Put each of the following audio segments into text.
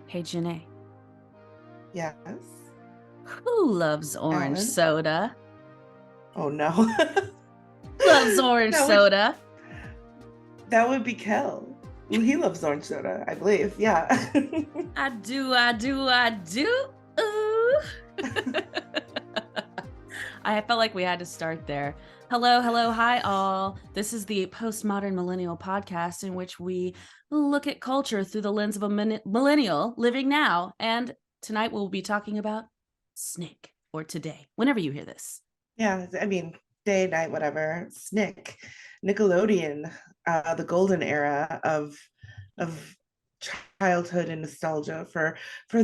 Hey, Janae. Yes. Who loves orange Alan. soda? Oh no. Loves orange that would soda. that would be Kel. Well, he loves orange soda, I believe. Yeah. I do. Ooh. I felt like we had to start there. Hello, hi all. This is the Postmodern Millennial podcast in which we look at culture through the lens of a millennial living now. And tonight we'll be talking about Snick, or today, whenever you hear this. Yeah, I mean, day, night, whatever. Snick, Nickelodeon, the golden era of childhood and nostalgia for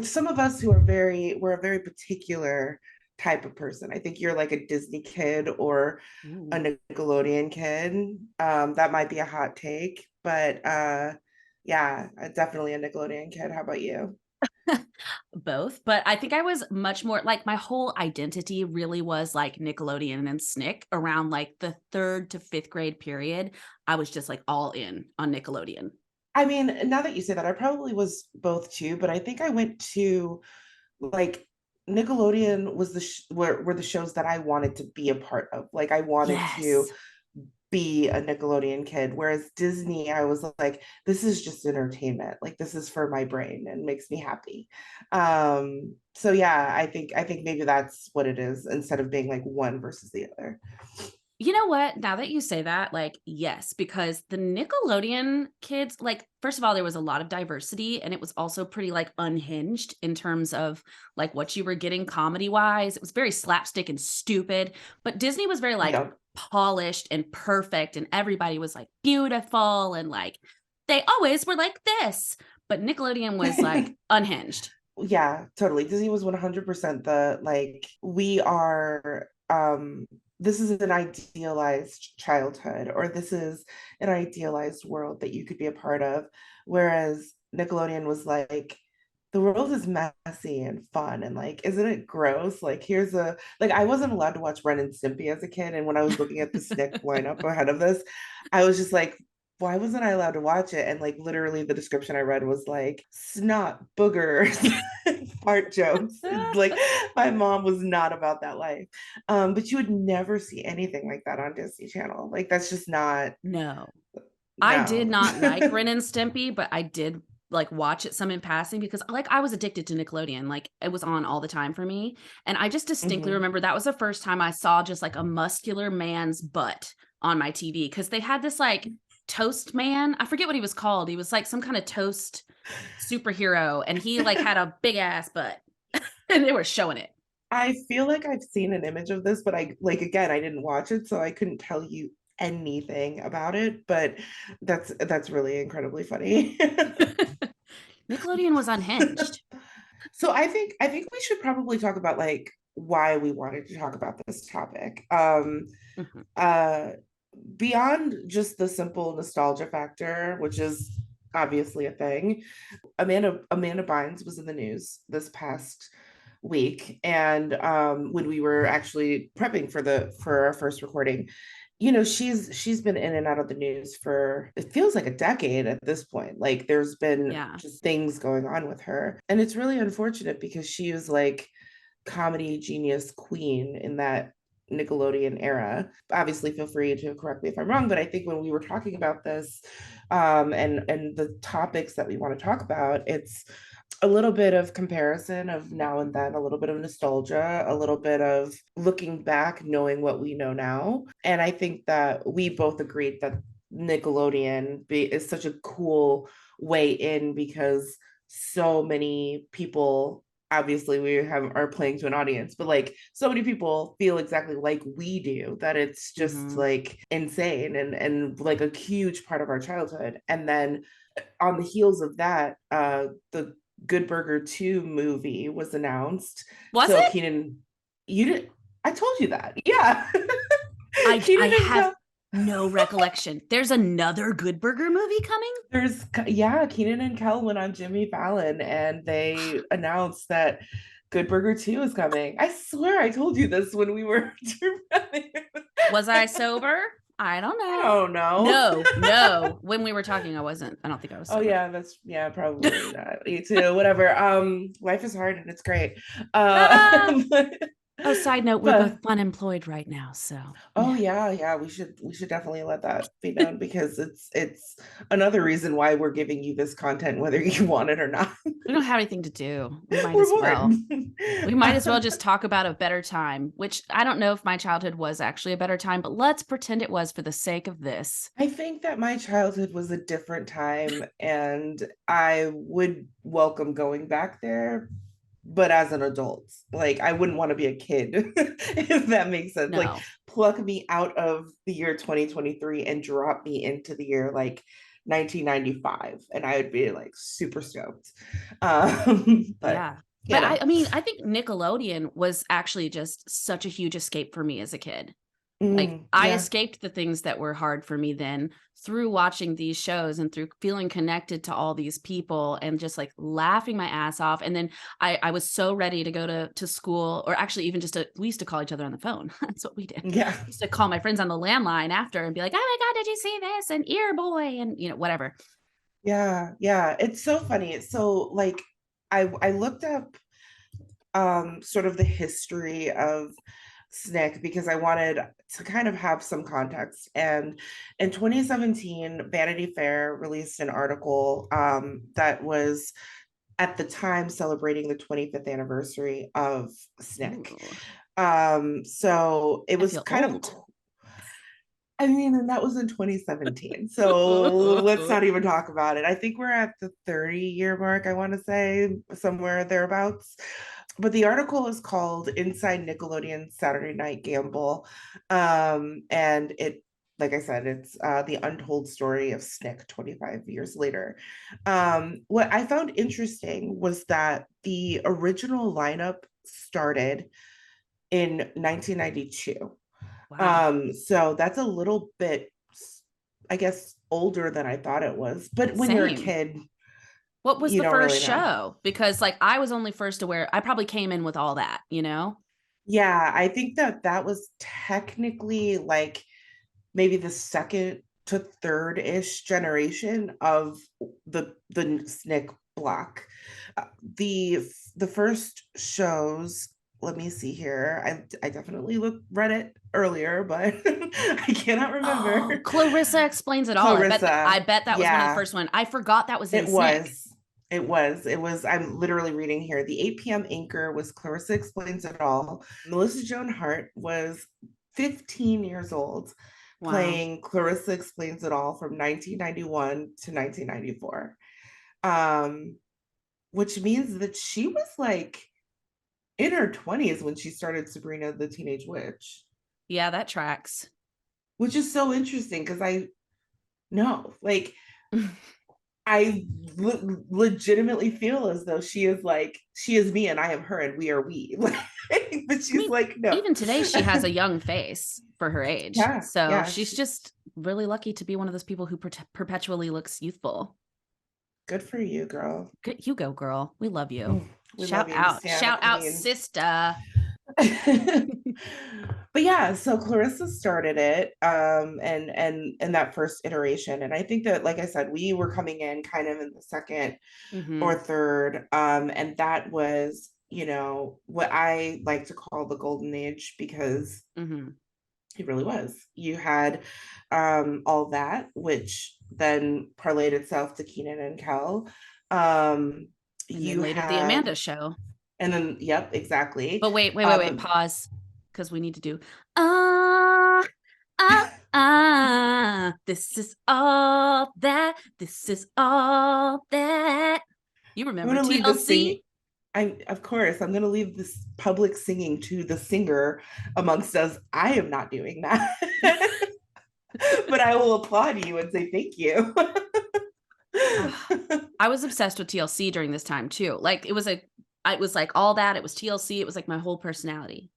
some of us who are we're a very particular type of person. I think you're like a Disney kid or a Ooh. Nickelodeon kid. That might be a hot take, but yeah, definitely a Nickelodeon kid. How about you? Both, but I think I was much more like my whole identity really was like Nickelodeon and Snick around like the 3rd to 5th grade period. I was just like all in on Nickelodeon. I mean, now that you say that, I probably was both too, but I think I went to like Nickelodeon was were the shows that I wanted to be a part of. Like I wanted to Yes. be a Nickelodeon kid, whereas Disney, I was like, this is just entertainment. Like this is for my brain and makes me happy. So yeah, I think maybe that's what it is instead of being like one versus the other. You know what? Now that you say that, like, yes, because the Nickelodeon kids, like, first of all, there was a lot of diversity and it was also pretty like unhinged in terms of like what you were getting comedy wise. It was very slapstick and stupid, but Disney was very like Yeah. polished and perfect and everybody was like beautiful and like they always were like this. But Nickelodeon was like unhinged. Yeah, totally. Disney was 100% the like we are this is an idealized childhood or this is an idealized world that you could be a part of, whereas Nickelodeon was like the world is messy and fun and like isn't it gross? Like here's a like I wasn't allowed to watch Ren and Stimpy as a kid, and when I was looking at the Snick lineup ahead of this, I was just like, why wasn't I allowed to watch it? And like literally the description I read was like snot, boogers, fart jokes. Like my mom was not about that life. But you would never see anything like that on Disney Channel. Like that's just not No. I did no. not like Ren and Stimpy, but I did like watch it some in passing because like I was addicted to Nickelodeon. Like it was on all the time for me. And I just distinctly Mhm. remember that was the first time I saw just like a muscular man's butt on my TV because they had this like toast man. I forget what he was called. He was like some kind of toast superhero and he like had a big ass butt and they were showing it. I feel like I've seen an image of this, but I like again, I didn't watch it, so I couldn't tell you anything about it. But that's really incredibly funny. Nickelodeon was unhinged. So I think we should probably talk about like why we wanted to talk about this topic. Mhm. Uh Beyond just the simple nostalgia factor, which is obviously a thing, Amanda Bynes was in the news this past week, and when we were actually prepping for our first recording, you know, she's been in and out of the news for it feels like a decade at this point. Like there's been Yeah. just things going on with her, and it's really unfortunate because she was like comedy genius queen in that Nickelodeon era. Obviously, feel free to correct me if I'm wrong, but I think when we were talking about this, and the topics that we want to talk about, it's a little bit of comparison of now and then, a little bit of nostalgia, a little bit of looking back, knowing what we know now. And I think that we both agreed that is such a cool way in because so many people obviously are playing to an audience, but like so many people feel exactly like we do that it's just Mhm. like insane and like a huge part of our childhood. And then on the heels of that, the Good Burger 2 movie was announced. Was So it? Keenan, you didn't, I told you that. Yeah. I Keenan and have Kel, no recollection. There's another Good Burger movie coming? yeah, Keenan and Kel went on Jimmy Fallon and they announced that Good Burger 2 is coming. I swear I told you this when we were Was I sober? I don't I know. don't know. No. When we were talking, I wasn't. I don't think I was Oh sober. yeah, probably not. Me too. Whatever. Life is hard and it's great. Ah! But, Oh, side note, we're both but unemployed right now, so oh yeah. yeah, we should definitely let that be known because it's another reason why we're giving you this content, whether you want it or not. We don't have anything to do. We might We're as bored. well. We might as well just talk about a better time, which I don't know if my childhood was actually a better time, but let's pretend it was for the sake of this. I think that my childhood was a different time and I would welcome going back there, but as an adult. Like I wouldn't want to be a kid, if that makes sense. Like No. pluck me out of the year 2023 and drop me into the year like 1995 and I would be like super stoked. But Yeah. you But know. I mean, I think Nickelodeon was actually just such a huge escape for me as a kid. Like I Yeah. escaped the things that were hard for me then through watching these shows and through feeling connected to all these people and just like laughing my ass off. And then I was so ready to go to school, or actually even we used to call each other on the phone. That's what we did. Yeah. We used to call my friends on the landline after and be like, oh my God, did you see this? And ear boy, and whatever. Yeah. It's so funny. It's so like I looked up sort of the history of Snick because I wanted to kind of have some context. And in 2017, Vanity Fair released an article that was at the time celebrating the 25th anniversary of Snick. Ooh, So it I was feel kind of, old. I mean, and that was in 2017. So let's not even talk about it. I think we're at the 30-year mark, I want to say, somewhere thereabouts. But the article is called Inside Nickelodeon Saturday Night Gamble. And it, like I said, it's the untold story of Snick 25 years later. What I found interesting was that the original lineup started in 1992. Wow. So that's a little bit, I guess, older than I thought it was. But when you're a Same. kid, What was you the don't first really know. show? Because like I was only first aware. I probably came in with all that, you know? Yeah, I think that that was technically like maybe the second to third-ish generation of the Snick block. The first shows, let me see here. I definitely read it earlier, but I cannot Oh, remember. Clarissa Explains It All. I Clarissa, bet that was one of the yeah, first one. I forgot that was in it Snick. was. It was. I'm literally reading here. The 8 p.m. anchor was Clarissa Explains It All. Melissa Joan Hart was 15 years old, Wow. playing Clarissa Explains It All from 1991 to 1994. Um, which means that she was like in her 20s when she started Sabrina the Teenage Witch, Yeah, that tracks. which is so interesting because I know, like, I legitimately feel as though she is me and I am her and we are we. But I she's mean, like, no. even today, she has a young face for her age. Yeah, So yeah. she's just really lucky to be one of those people who perpetually looks youthful. Good for you, girl. Good, you go, girl. We love you. Mm, we love you. We stand the Shout out, queen. sister. But yeah, so Clarissa started it, and that first iteration, and I think that, like I said, we were coming in kind of in the second Mm-hmm. or third, and that was, what I like to call the golden age because Mm-hmm. it really was. You had all that, which then parlayed itself to Keenan and Kel. Um, And then you later, the Amanda had, Show. and then, yep, exactly. But wait. Um, Pause, because we need to do. Ah, This is all that. This is all that. You I'm remember gonna leave the sing. TLC? Of course, I'm gonna leave this public singing to the singer amongst us. I am not doing that, but I will applaud you and say thank you. I was obsessed with TLC during this time too. Like it was like all that. It was TLC. It was like my whole personality.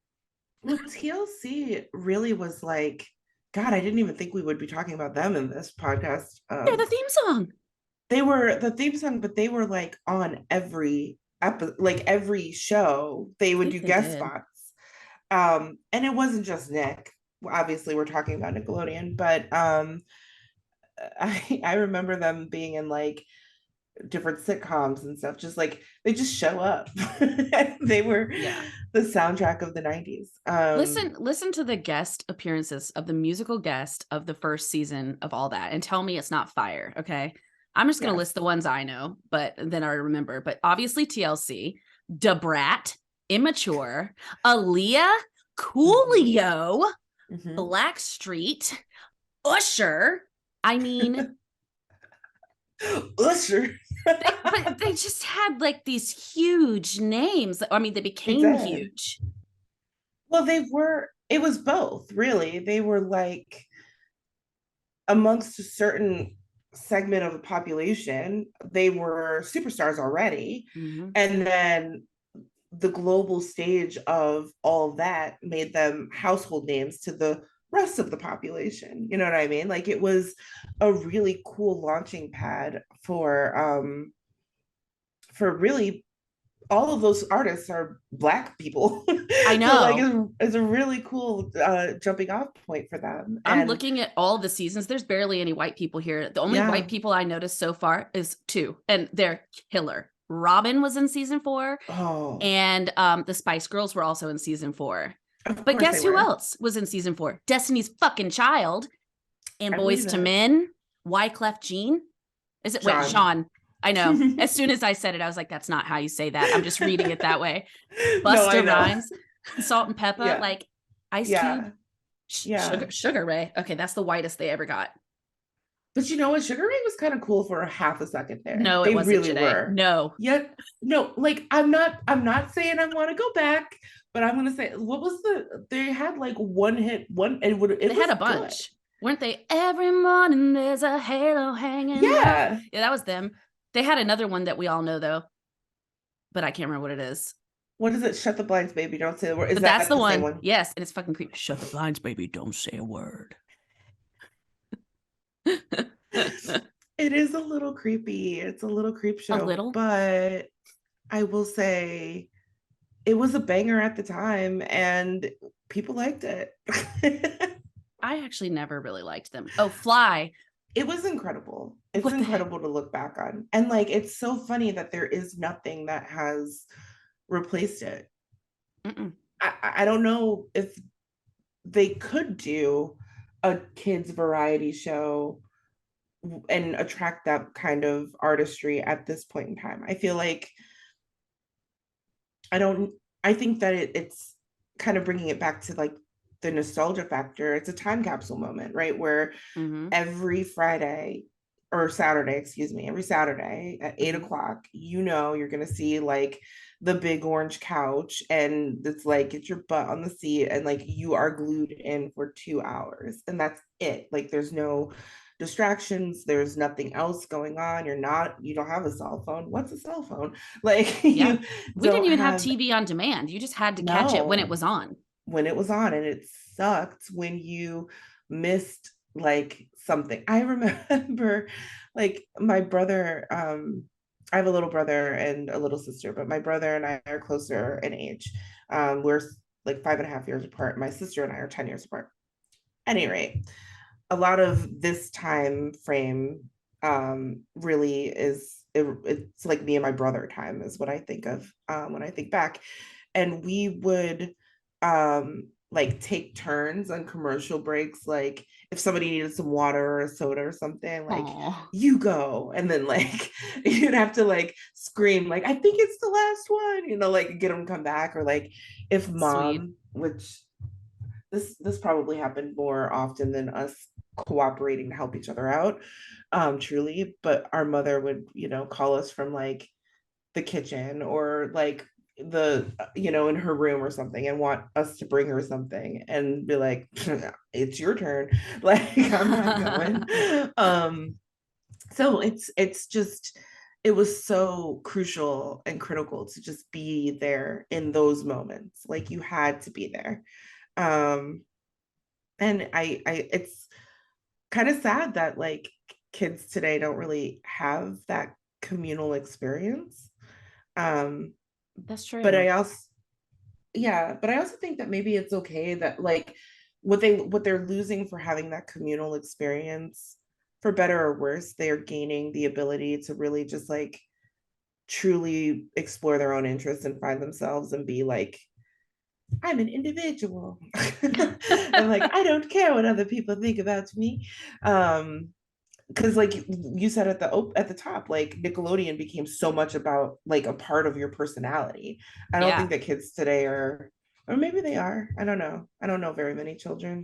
Well, TLC really was like, God, I didn't even think we would be talking about them in this podcast. They're the theme song. They were the theme song, but they were like on every like every show. They would do They guest did. spots. And it wasn't just Nick. obviously we're talking about Nickelodeon, but I remember them being in like different sitcoms and stuff, just like they just show up. They were Yeah. the soundtrack of the 90s. Listen to the guest appearances of the musical guest of the first season of all that and tell me it's not fire, okay? I'm just going to Yes. list the ones I know, but then I remember. But obviously TLC, Debrat, Immature, Aaliyah, Coolio, Mm-hmm. Blackstreet, Usher. I mean, Usher. but they just had like these huge names. I mean, they They became did. huge. Well, they were, it was both, really. They were like amongst a certain segment of the population, they were superstars already. Mm-hmm. And then the global stage of all of that made them household names to the rest of the population. You know what I mean? Like it was a really cool launching pad for really all of those artists are Black people. I So like know. it's a really cool jumping off point for them. I'm And looking at all the seasons. There's barely any white people here. The only yeah. white people I noticed so far is two, and they're killer. Robin was in season 4, Oh, and the Spice Girls were also in season 4. of But course they guess who were. else was in season 4? Destiny's fucking Child and I Boys believe to it. Men. Wyclef Jean. Is it? Wait, Sean. Sean. I know. As soon as I said it, I was like, that's not how you say that. I'm just reading it that way. No, I Busta know. Rhymes, Salt and Pepper, Yeah. like Ice Cube, Yeah. Yeah. Sugar Ray. Okay, that's the whitest they ever got. But you know what? Sugar Ray was kind of cool for a half a second there. No, it They wasn't really Janae. were. No, Yet, no, like I'm not saying I want to go back, but I'm gonna say what was they had like one hit, one it they had was a good. bunch, weren't they? Every morning there's a halo hanging low. Yeah. Yeah, that was them. They had another one that we all know though, but I can't remember what it is. What is it? Shut the blinds, baby. Don't say the word. Is But that's that the the same one. one? Yes, and it's fucking creepy. Shut the blinds, baby. Don't say a word. It is a little creepy. It's a little creep A show, little. but I will say it was a banger at the time and people liked it. I actually never really liked them. Oh, Fly. It was incredible. It's What the heck? incredible to look back on. And like it's so funny that there is nothing that has replaced it. Mm-mm. I don't know if they could do a kids variety show and attract that kind of artistry at this point in time. I feel like I don't I think that it's kind of bringing it back to like the nostalgia factor. It's a time capsule moment, right? Where Mm-hmm. every Friday or Saturday, excuse me, every Saturday at 8 o'clock, you know, you're going to see like the big orange couch and it's like, get your butt on the seat and like you are glued in for 2 hours and that's it. Like there's no distractions. There's nothing else going on. You don't have a cell phone. What's a cell phone? Like Yeah. you We didn't don't even have have, TV on demand. You just had to catch it when it no, was on. when it was on and it sucked when you missed like something. I remember like my brother, I have a little brother and a little sister, but my brother and I are closer in age. We're like 5.5 years apart. My sister and I are 10 years apart. At any rate, a lot of this time frame really it's like me and my brother time is what I think of when I think back. And we would like take turns on commercial breaks, like if somebody needed some water or a soda or something, like Oh, you go and then like you'd have to like scream like I think it's the last one, you know, like get them to come back. Or like if sweet. mom, which this probably happened more often than us cooperating to help each other out, truly, but our mother would, you know, call us from like the kitchen or like the you know in her room or something and want us to bring her something and be like it's your turn. Like I'm not going. So it's just it was so crucial and critical to just be there in those moments. Like you had to be there. um and I it's kind of sad that like kids today don't really have that communal experience. um That's but true. I also, yeah, but I also think that maybe it's okay that like what they're losing for having that communal experience, for better or worse, they are gaining the ability to really just like truly explore their own interests and find themselves and be like, I'm an individual. And like, I don't care what other people think about me. Because like you said at the top, like Nickelodeon became so much about like a part of your personality. I don't Yeah, think that kids today are, or maybe they are. I don't know very many children.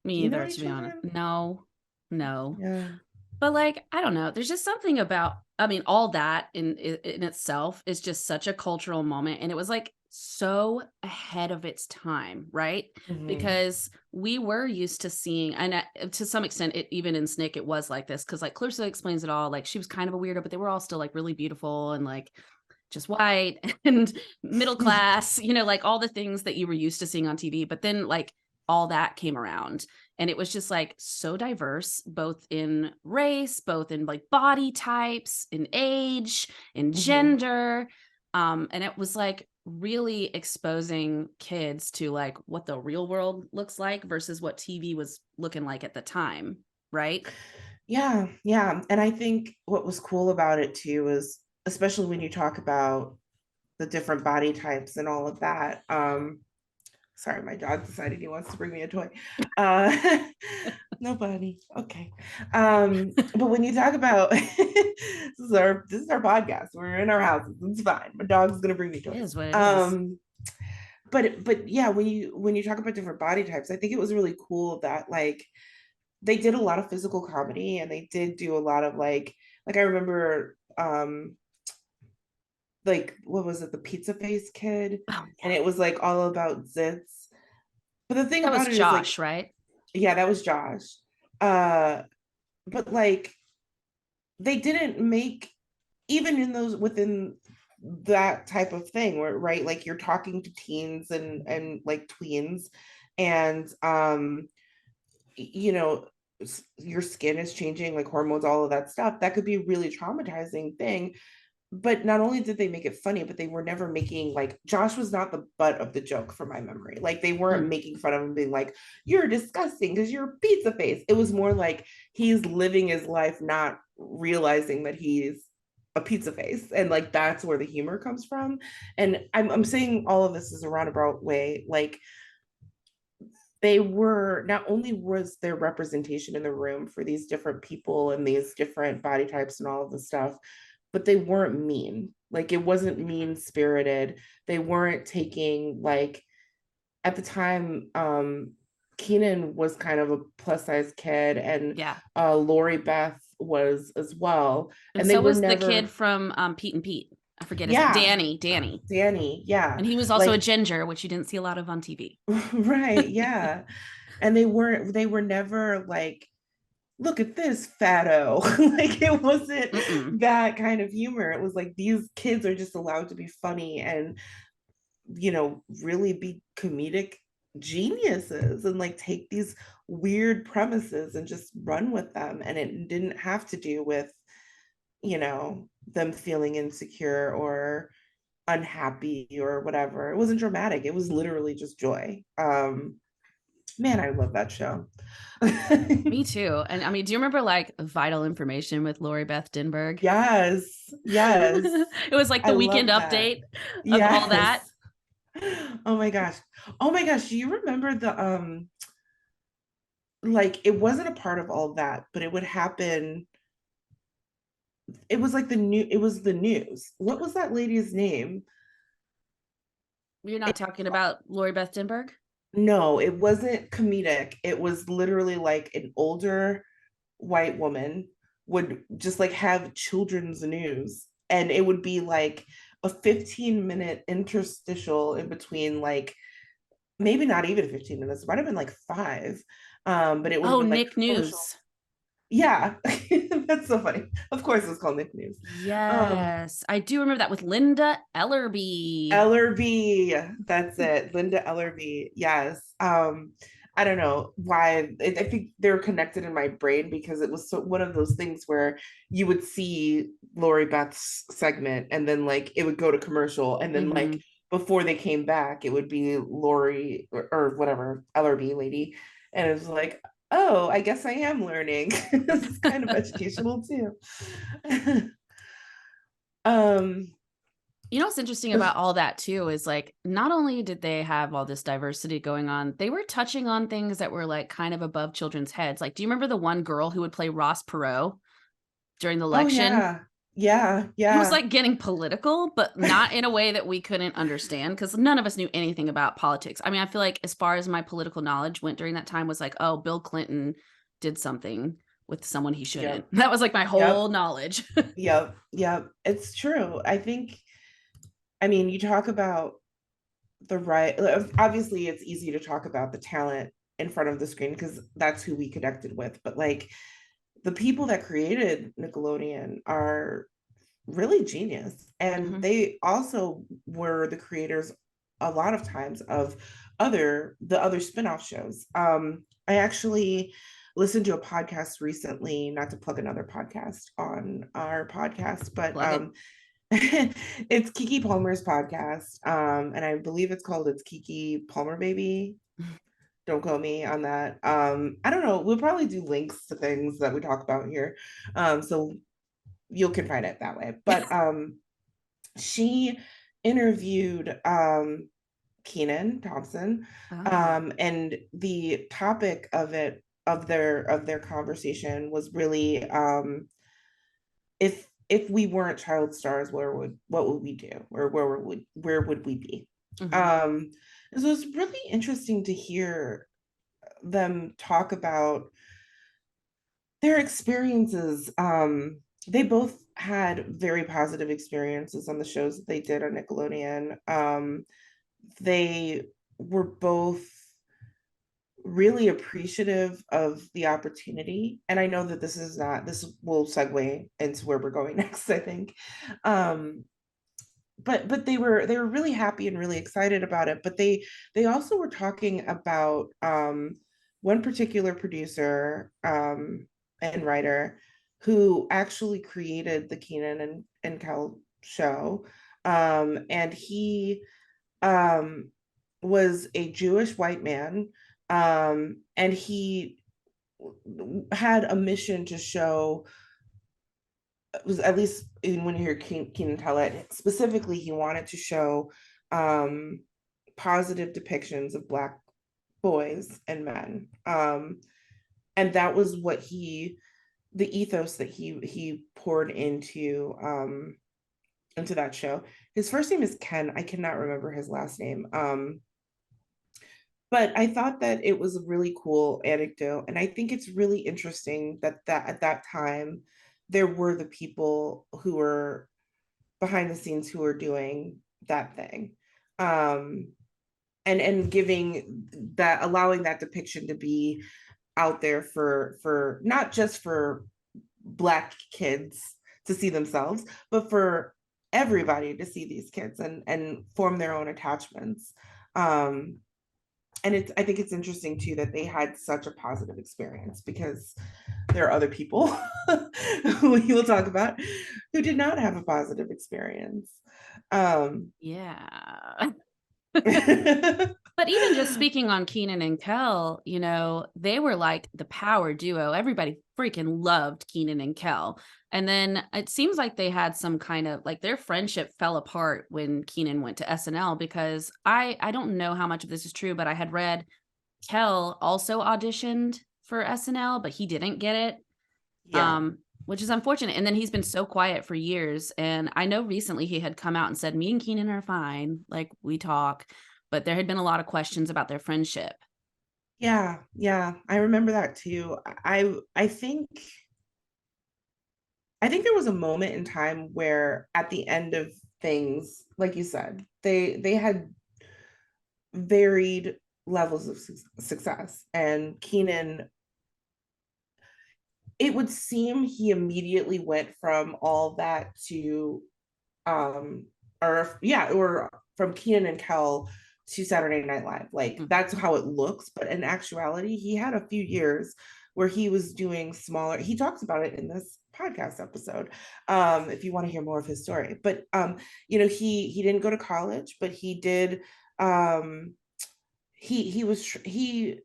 Do me you know either, any to be honest. children? No, no. Yeah. But like, I don't know. There's just something about, I mean, all that in itself is just such a cultural moment. And it was like so ahead of its time, right? Mhm. Because we were used to seeing, and to some extent, even in Snick, it was like this. Because like Clarissa explains it all. Like she was kind of a weirdo, but they were all still like really beautiful and like just white and middle class, like all the things that you were used to seeing on TV. But then like all that came around and it was just like so diverse, both in race, both in like body types, in age, in Mhm. gender. And it was like really exposing kids to like what the real world looks like versus what TV was looking like at the time. Right. Yeah, yeah. And I think what was cool about it too is, especially when you talk about the different body types and all of that. Sorry, my dog decided he wants to bring me a toy. Uh, nobody. Okay. But when you talk about this is our podcast. We're in our houses. It's fine. My dog's gonna bring me It toys. is what it is. But yeah, when you talk about different body types, I think it was really cool that like they did a lot of physical comedy and they did do a lot of like I remember like what was it, the pizza face kid, Oh, and yeah. it was like all about zits. But the thing That was about it is like, Josh, right? yeah, that was Josh. uh but like they didn't make, even in those within that type of thing where, right, like you're talking to teens and like tweens, and you know, your skin is changing, like hormones, all of that stuff, that could be a really traumatizing thing. But not only did they make it funny, but they were never making, like, Josh was not the butt of the joke from my memory. Like they weren't Mm. making fun of him being like, you're disgusting because you're a pizza face. It was more like he's living his life not realizing that he's a pizza face. And like that's where the humor comes from. And I'm saying all of this is a roundabout way. Like they were, not only was there representation in the room for these different people and these different body types and all of the stuff, but they weren't mean. Like it wasn't mean spirited. They weren't taking like, at the time, Keenan was kind of a plus size kid, and Yeah. Lori Beth was as well, And and they so were was the kid never. from Pete and Pete. I forget his name. Yeah, Danny. Danny, yeah, And he was also a like ginger, which you didn't see a lot of on TV. right, yeah, and they were never like, look at this fatto. Like it wasn't Mm-mm. that kind of humor. It was like these kids are just allowed to be funny and, really be comedic geniuses and like take these weird premises and just run with them. And it didn't have to do with, them feeling insecure or unhappy or whatever. It wasn't dramatic. It was literally just joy. Man, I love that show. Me too. And I mean, do you remember like Vital Information with Lori Beth Dinberg? Yes, yes. It was like I the weekend love that. update of all that. Yes. Oh my gosh. Oh my gosh. Do you remember the like it wasn't a part of all that, but it would happen. It was like it was the news. What was that lady's name? You're not It, talking about Lori Beth Dinberg? no, it wasn't comedic. It was literally like an older white woman would just like have children's news, and it would be like a 15-minute interstitial in between, like maybe not even 15 minutes, it might have been like five. But it would have Oh, been like Nick commercial. News. Yeah. That's so funny. Of course it's called Nick News. um Yes. I do remember that with Linda Ellerby. Ellerby, that's it, Linda Ellerby, yes. I don't know why, I think they're connected in my brain because it was so one of those things where you would see Lori Beth's segment and then like it would go to commercial and then Mm-hmm. like before they came back, it would be Lori or whatever, LRB lady. And it was like, oh, I guess I am learning. This is kind of educational too. um, You know what's interesting about all that too is like not only did they have all this diversity going on, they were touching on things that were like kind of above children's heads. Like, do you remember the one girl who would play Ross Perot during the oh election? yeah. Yeah, It was yeah. like getting political, but not in a way that we couldn't understand because none of us knew anything about politics. I mean, I feel like as far as my political knowledge went during that time was like, oh, Bill Clinton did something with someone he shouldn't. Yep. That was like my Yep. whole knowledge. Yep. Yep. It's true. I think, I mean, you talk about the right, obviously it's easy to talk about the talent in front of the screen because that's who we connected with, but like the people that created Nickelodeon are really genius, and Mhm. they also were the creators a lot of times of the other spin-off shows. I actually listened to a podcast recently, not to plug another podcast on our podcast, but Plug it. it's Kiki Palmer's podcast, and I believe it's called It's Kiki Palmer Baby. Don't quote me on that. I don't know. We'll probably do links to things that we talk about here, so you can find it that way. But she interviewed Kenan Thompson, Oh. and the topic of their conversation was really if we weren't child stars, what would we do, or where would we be? Mhm. Um, so it's really interesting to hear them talk about their experiences. They both had very positive experiences on the shows that they did on Nickelodeon. They were both really appreciative of the opportunity. And I know that this will segue into where we're going next, I think. Um, but they were really happy and really excited about it. But they also were talking about one particular producer and writer who actually created the Kenan and Kel show. And he um, was a Jewish white man, and he had a mission to show, was at least when you hear Keenan tell it, specifically he wanted to show um, positive depictions of Black boys and men, and that was what the ethos that he poured into that show. His first name is Ken. I cannot remember his last name. But I thought that it was a really cool anecdote, and I think it's really interesting that at that time there were the people who were behind the scenes who were doing that thing, um, and giving that, allowing that depiction to be out there for not just for Black kids to see themselves, but for everybody to see these kids and form their own attachments. Um, and I think it's interesting too that they had such a positive experience, because there are other people who we will talk about who did not have a positive experience. Um, Yeah. yeah, But even just speaking on Keenan and Kel, you know, they were like the power duo. Everybody freaking loved Keenan and Kel. And then it seems like they had some kind of like their friendship fell apart when Keenan went to SNL, because I don't know how much of this is true, but I had read Kel also auditioned for SNL, but he didn't get it. Which is unfortunate. And then he's been so quiet for years. And I know recently he had come out and said, me and Keenan are fine. Like we talk, but there had been a lot of questions about their friendship. yeah, I remember that too. I think there was a moment in time where at the end of things, like you said, they had varied levels of success, and Keenan, it would seem he immediately went from all that to um or from Keenan and Kel to Saturday Night Live. Like Mm. that's how it looks, but in actuality, he had a few years where he was doing smaller. He talks about it in this podcast episode, if you want to hear more of his story. But he didn't go to college, but he did. He was trying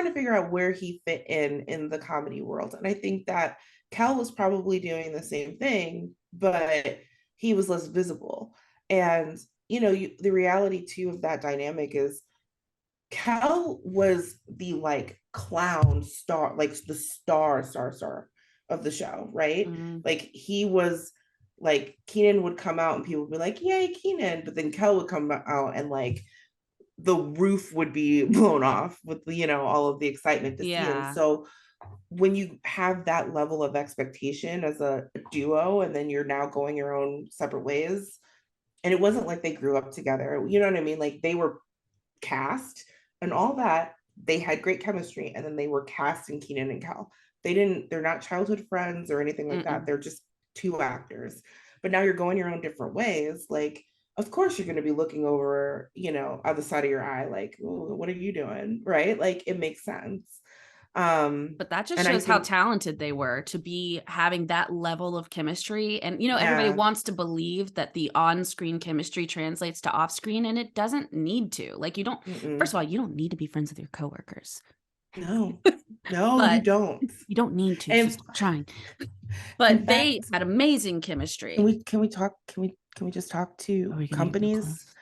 to figure out where he fit in the comedy world, and I think that Cal was probably doing the same thing, but he was less visible. And the reality too of that dynamic is Cal was the like clown star, like the star of the show, right? Mm-hmm. Like he was like Keenan would come out and people would be like, "Yay, Keenan!" But then Kel would come out and like the roof would be blown off with all of the excitement to see him. Yeah. So when you have that level of expectation as a duo, and then you're now going your own separate ways, and it wasn't like they grew up together, you know what I mean? Like they were cast and all that, they had great chemistry, and then they were cast in Keenan and Kel. They're not childhood friends or anything like that. They're just two actors. But now you're going your own different ways. Like, of course you're going to be looking over, on the side of your eye, like, what are you doing? Right? Like, it makes sense. But that just And I shows how think, talented they were to be having that level of chemistry. And, everybody yeah, wants to believe that the on-screen chemistry translates to off-screen, and it doesn't need to. Like, first of all, you don't need to be friends with your coworkers. no, no, you But don't. you don't need to, so And stop trying. in But they fact, had amazing chemistry. can we talk? Can we just talk Are to we gonna get real companies? close?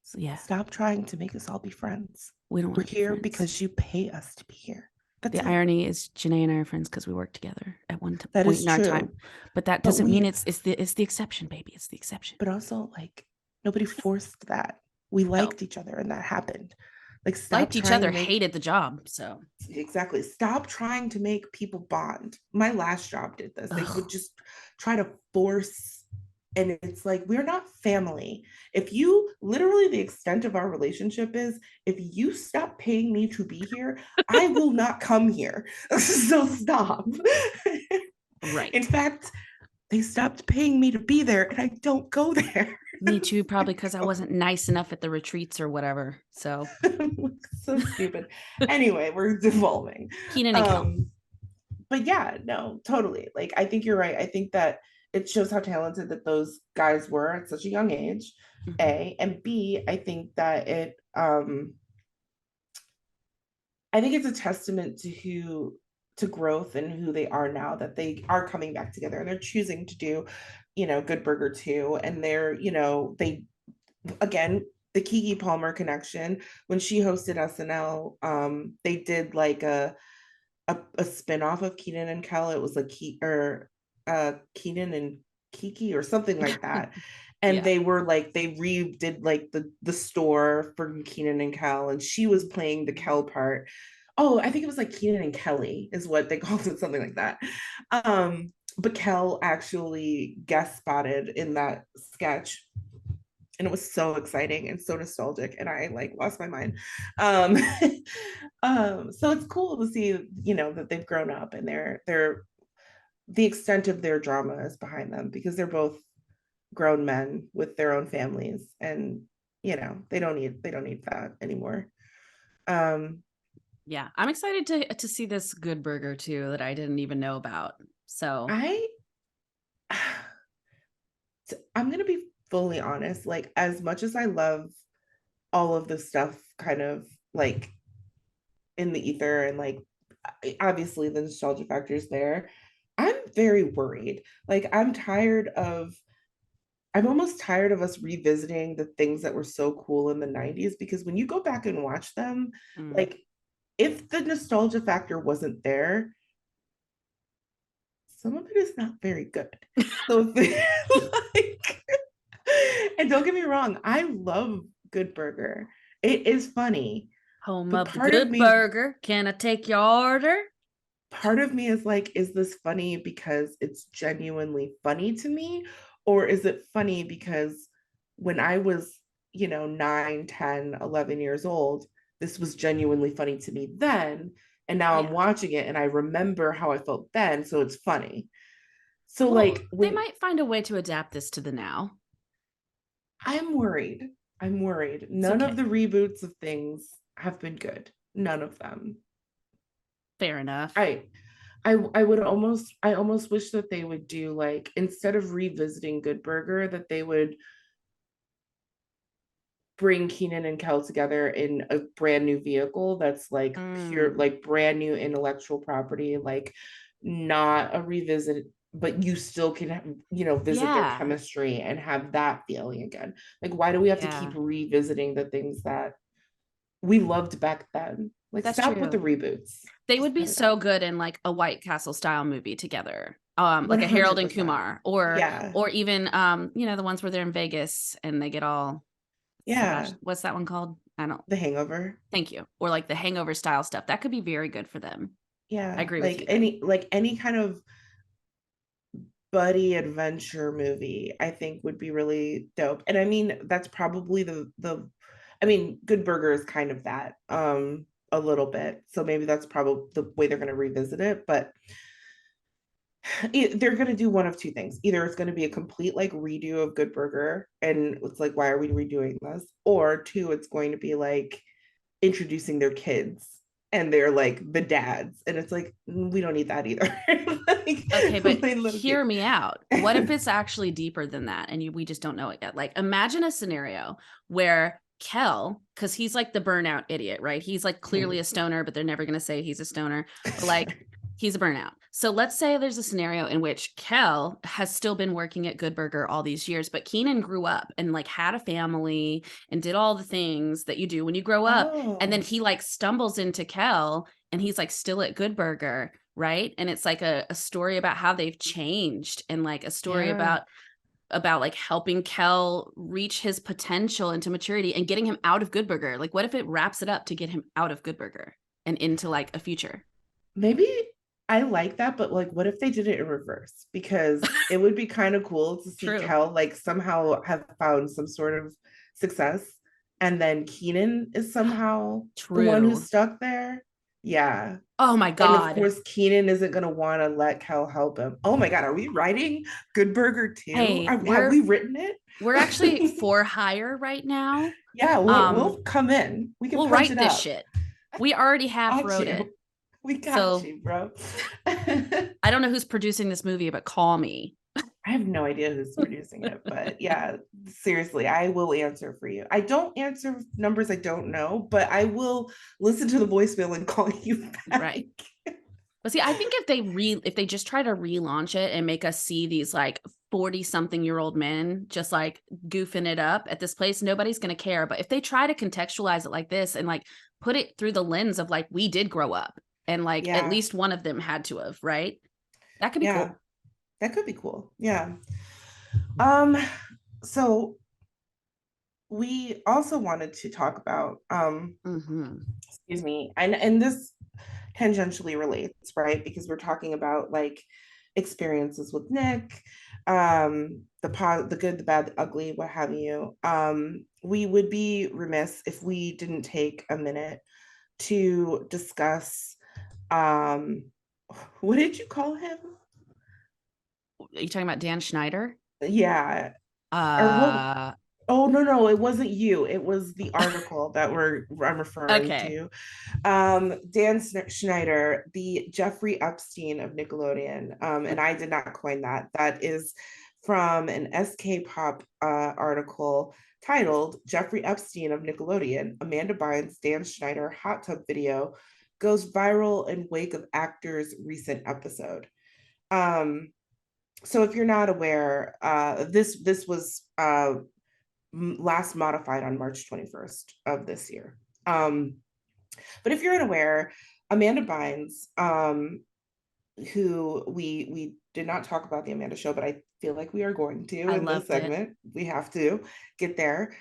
So, yeah, Stop trying to make us all be friends. we don't We're want to be here friends. because you pay us to be here. That's The it. irony is Janae and I are friends because we work together at one That point is in our true. time. But that But doesn't mean it's the exception, baby. It's the exception. but also like nobody forced that. We No, liked each other and that happened. Like stop liked each trying to other, make hated the job. So exactly. Stop trying to make people bond. My last job did this. They would ugh. just try to force, and it's like we're not family. If you literally the extent of our relationship is if you stop paying me to be here, I will not come here. So stop. Right. In fact, they stopped paying me to be there and I don't go there. Me too, probably because I wasn't nice enough at the retreats or whatever. So So stupid. Anyway, we're devolving. Keenan and Kel. But yeah, no, totally. Like I think you're right. I think that it shows how talented that those guys were at such a young age. Mm-hmm. A and B, I think that I think it's a testament to growth and who they are now, that they are coming back together and they're choosing to do, Good Burger too. And they again, the Kiki Palmer connection, when she hosted SNL, they did like a spin-off of Keenan and Kel. It was like Keenan and Kiki or something like that. And Yeah. they were like they redid like the store for Keenan and Kel, and she was playing the Kel part. Oh, I think it was like Keenan and Kelly is what they called it, something like that. But Kel actually guest spotted in that sketch, and it was so exciting and so nostalgic, and I like lost my mind. um so it's cool to see that they've grown up, and they're the extent of their drama is behind them because they're both grown men with their own families, and they don't need that anymore. um Yeah. I'm excited to see this Good Burger too that I didn't even know about. So I I'm gonna be fully honest, like as much as I love all of this stuff kind of like in the ether, and like obviously the nostalgia factor is there, I'm very worried. Like I'm almost tired of us revisiting the things that were so cool in the 90s, because when you go back and watch them, mm, like if the nostalgia factor wasn't there, some of it is not very good. So like, and don't get me wrong, I love Good Burger. It is funny, home but of the Good Burger. Can I take your order? part of me is like, is this funny because it's genuinely funny to me? Or is it funny because when I was, 9, 10, 11 years old, this was genuinely funny to me then. And now I'm Yeah. watching it and I remember how I felt then. So it's funny. So, Well, like, they when might find a way to adapt this to the now. I'm worried, It's None of okay. the reboots of things have been good. None of them. Fair enough. I almost wish that they would do, like, instead of revisiting Good Burger, that they would bring Keenan and Kel together in a brand new vehicle that's like pure, like brand new intellectual property, like not a revisit, but you still can, visit their Yeah. chemistry and have that feeling again. Like, why do we have to keep Yeah. revisiting the things that we loved back then? Like, That's stop with the true. reboots. They Just would be cut it out. so good in like a White Castle style movie together. Like a Harold and 100%. Kumar, Yeah. or even the ones where they're in Vegas and they get all Yeah. what's that one called? I don't. The Hangover. Thank you. Or like the Hangover style stuff. That could be very good for them. I Yeah. agree with Like you there. any kind of buddy adventure movie, I think would be really dope. And I mean, that's probably the I mean, Good Burger is kind of that, a little bit. So maybe that's probably the way they're going to revisit it, but they're going to do one of two things. Either it's going to be a complete like redo of Good Burger and it's like, why are we redoing this? Or two, it's going to be like introducing their kids and they're like the dads, and it's like, we don't need that either. Like, Okay, but my little hear kid. me out. What if it's actually deeper than that and we just don't know it yet? Like, imagine a scenario where Kel, because he's like the burnout idiot, right? He's like clearly a stoner, but they're never going to say he's a stoner. But like, he's a burnout. So let's say there's a scenario in which Kel has still been working at Good Burger all these years, but Keenan grew up and like had a family and did all the things that you do when you grow up. And then Oh, he like stumbles into Kel and he's like still at Good Burger, right? And it's like a story about how they've changed and like a story yeah. about like helping Kel reach his potential into maturity and getting him out of Good Burger. Like, what if it wraps it up to get him out of Good Burger and into like a future? Maybe I like that, but like, what if they did it in reverse? Because it would be kind of cool to see True. Kel like somehow have found some sort of success, and then Keenan is somehow the one who's True. stuck there. Yeah. Oh my And of God. course, Keenan isn't going to want to let Kel help him. Oh my God, are we writing Good Burger too? Hey, Have we written we're actually it? for hire right now. Yeah, Um, we'll come in. We can we'll punch write it this up. shit. We already half Got wrote it. you. We got So you, bro. I don't know who's producing this movie, but call me. I have no idea who's producing it, but yeah, seriously, I will answer for you. I don't answer numbers I don't know, but I will listen to the voicemail and call you back. Right. But see, I think if they just try to relaunch it and make us see these like 40-something-year-old men just like goofing it up at this place, nobody's going to care. But if they try to contextualize it like this and like put it through the lens of like, we did grow up and like at Yeah, least one of them had to have, right? That could be yeah, cool. that could be cool. Yeah. Um, so we also wanted to talk about excuse me, and this tangentially relates, right? Because we're talking about like experiences with Nick, the good, the bad, the ugly, what have you. We would be remiss if we didn't take a minute to discuss um what did you call him? Are you talking about Dan Schneider? Yeah. Or what? Uh, Oh no, it wasn't you. It was the article that I'm referring okay. to. Dan Schneider, the Jeffrey Epstein of Nickelodeon, and I did not coin that. That is from an SK Pop article titled "Jeffrey Epstein of Nickelodeon: Amanda Bynes' Dan Schneider hot tub video goes viral in wake of actor's recent episode." Um, so if you're not aware, this was last modified on March 21st of this year. But if you're unaware, Amanda Bynes, who we did not talk about the Amanda show, but I feel like we are going to I in this loved it. segment. We have to get there.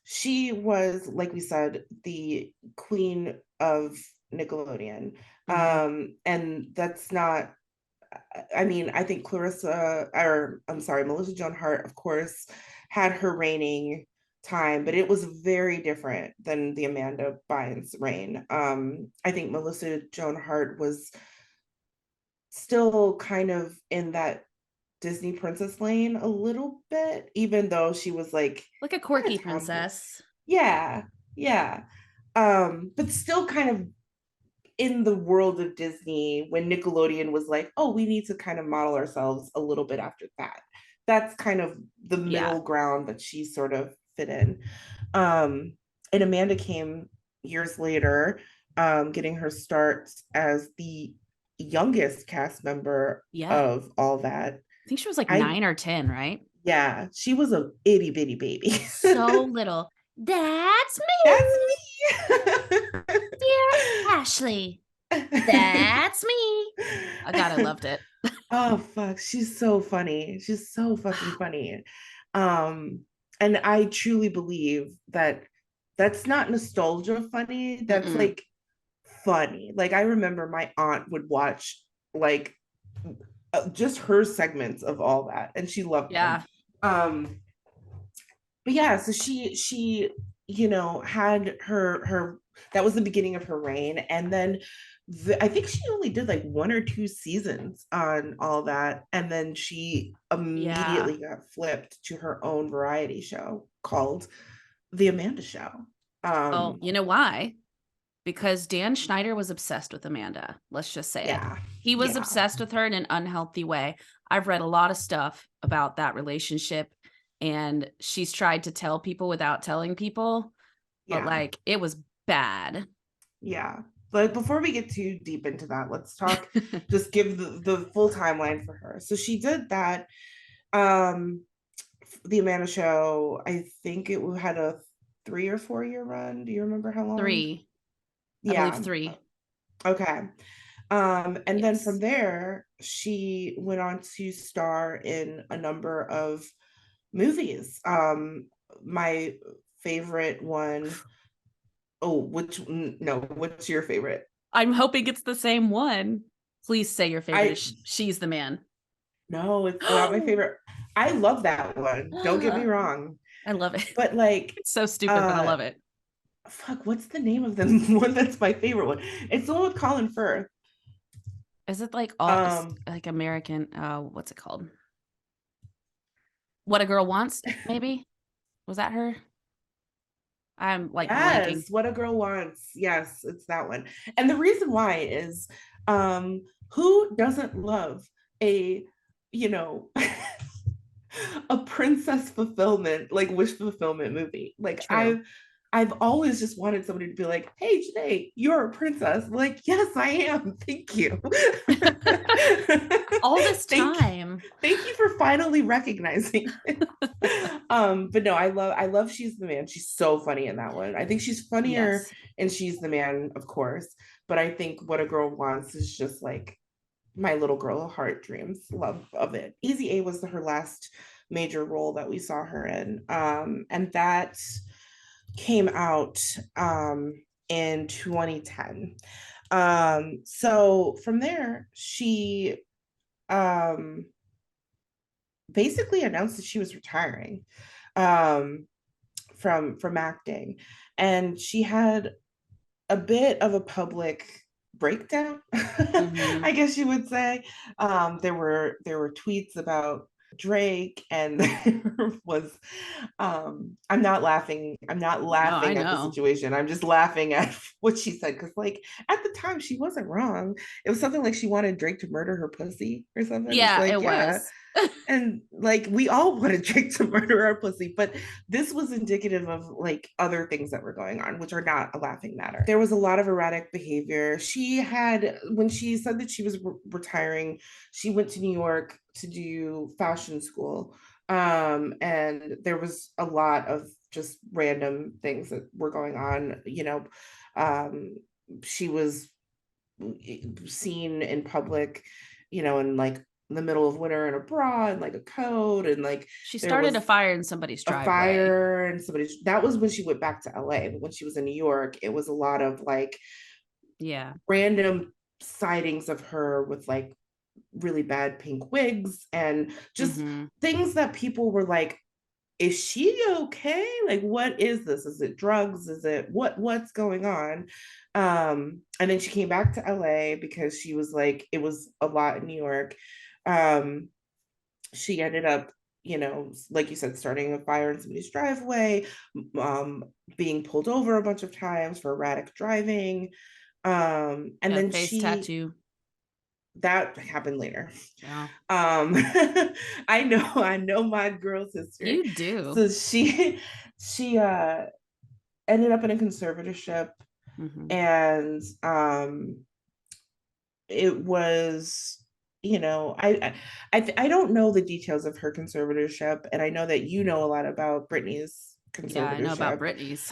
She was, like we said, the queen of Nickelodeon. And that's not, I mean, I think Melissa Joan Hart, of course, had her reigning time, but it was very different than the Amanda Bynes reign. I think Melissa Joan Hart was still kind of in that Disney princess lane a little bit, even though she was like Like a kind quirky of tomboy. princess. Yeah, yeah. But still kind of in the world of Disney when Nickelodeon was like, oh, we need to kind of model ourselves a little bit after that. That's kind of the Yeah. middle ground that she sort of fit in. Um, and Amanda came years later, getting her start as the youngest cast member Yeah. of all that. I think she was like I 9 or 10, right? Yeah, she was a itty bitty baby. So little. That's That's me, dear Ashley. me. That's me. Oh God, I loved it. Oh fuck, she's so funny. She's so fucking funny. Um, and I truly believe that that's not nostalgia funny. That's Mm-mm. like funny. Like I remember my aunt would watch like just her segments of all that, and she loved them. Yeah. Um, but yeah, so she had her that was the beginning of her reign, and then I think she only did like 1 or 2 seasons on all that, and then she Yeah. immediately got flipped to her own variety show called The Amanda Show. Well, you know why? Because Dan Schneider was obsessed with Amanda. Let's just say it. Yeah, He was yeah, obsessed with her in an unhealthy way. I've read a lot of stuff about that relationship, and she's tried to tell people without telling people, but yeah, like it was bad. yeah. But before we get too deep into that, let's talk, just give the full timeline for her. So she did that. Um, the Amanda Show, I think it had a 3 or 4 year run. Do you remember how long? 3. I believe Yeah. 3. Okay. And then from Yes. there, she went on to star in a number of movies. My favorite one, oh, no, what's your favorite? I'm hoping it's the same one. Please say your favorite I is She's the Man. No, it's not my favorite. I love that one. Don't get me I wrong. love it. But like, It's so stupid, but I uh, love it. fuck, what's the name of the one that's my favorite one? It's the one with Colin Firth. Is it like Um, like American? What's it called? What a Girl Wants, maybe? Was that her? I'm like blanking. yes, What a Girl Wants. Yes, it's that one. And the reason why is who doesn't love a, you know, a princess fulfillment, like wish fulfillment movie? Like True. I've always just wanted somebody to be like, hey, Janae, you're a princess. Like, yes, I am. Thank you. All this thank, time. thank you for finally recognizing it. But no, I love She's the Man. She's so funny in that one. I think she's funnier Yes. in She's the Man, of course. But I think What a Girl Wants is just like my little girl heart dreams love of it. Easy A was her last major role that we saw her in. And that came out in 2010. So from there, she um, basically announced that she was retiring um, from acting, and she had a bit of a public breakdown, Hmm. I guess you would say. There were tweets about Drake, and there was I'm not No, I laughing at the know. situation. I'm just laughing at what she said, because like at the time she wasn't wrong. It was something like she wanted Drake to murder her pussy or something. It's Yeah, like, it yeah, was. and like we all wanted Drake to murder our pussy, but this was indicative of like other things that were going on, which are not a laughing matter. There was a lot of erratic behavior. She had, when she said that she was retiring, she went to New York to do fashion school. And there was a lot of just random things that were going on. Um, she was seen in public, in like the middle of winter in a bra and like a coat, and like She there started a was fire in somebody's a driveway. fire, and somebody, that was when she went back to LA. But when she was in New York, it was a lot of like Yeah. random sightings of her with like really bad pink wigs and just Hmm. things that people were like, is she okay? Like, what is this? Is it drugs? Is it what's going on? And then she came back to LA because she was like, it was a lot in New York. She ended up, like you said, starting a fire in somebody's driveway, um, being pulled over a bunch of times for erratic driving. And Yeah, then face tattoo. that happened later. Yeah. Um, I know my girl's history. You do. So she ended up in a conservatorship, Mm-hmm. and it was, I don't know the details of her conservatorship, and I know that you know a lot about Britney's Yeah, I know about conservatorship.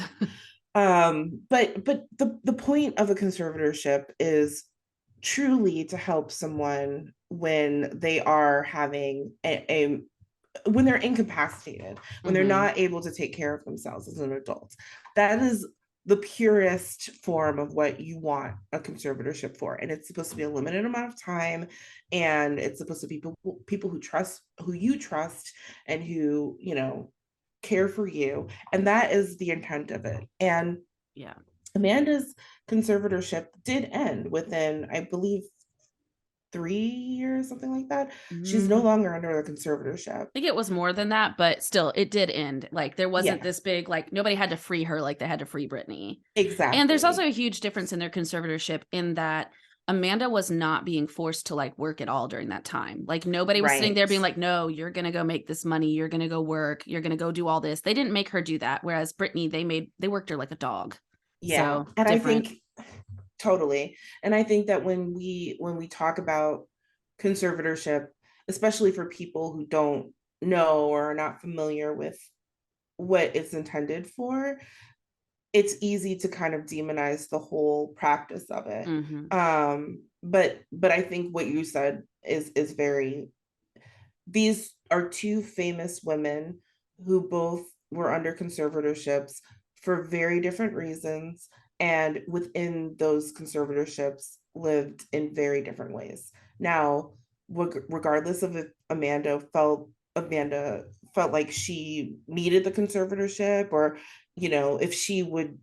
Britney's. But the point of a conservatorship is truly to help someone when they are having when they're incapacitated, when they're Mm-hmm. not able to take care of themselves as an adult. That is the purest form of what you want a conservatorship for. And it's supposed to be a limited amount of time. And it's supposed to be people who you trust, and who, care for you. And that is the intent of it. And Yeah. Amanda's conservatorship did end within, I believe, 3 years, something like that. She's no Mm, longer under the conservatorship. I think it was more than that, but still, it did end. Like, there wasn't Yeah, this big, like, nobody had to free her like they had to free Britney. And there's also exactly. a huge difference in their conservatorship in that Amanda was not being forced to like work at all during that time. Like, nobody was sitting there Right. being like, no, you're going to go make this money. You're going to go work. You're going to go do all this. They didn't make her do that. Whereas Britney, they worked her like a dog. Yeah. So And I different. think totally. And I think that when we talk about conservatorship, especially for people who don't know or are not familiar with what it's intended for, it's easy to kind of demonize the whole practice of it. Mm-hmm. But I think what you said is very, these are two famous women who both were under conservatorships for very different reasons, and within those conservatorships lived in very different ways. Now, regardless of if Amanda felt like she needed the conservatorship, or if she would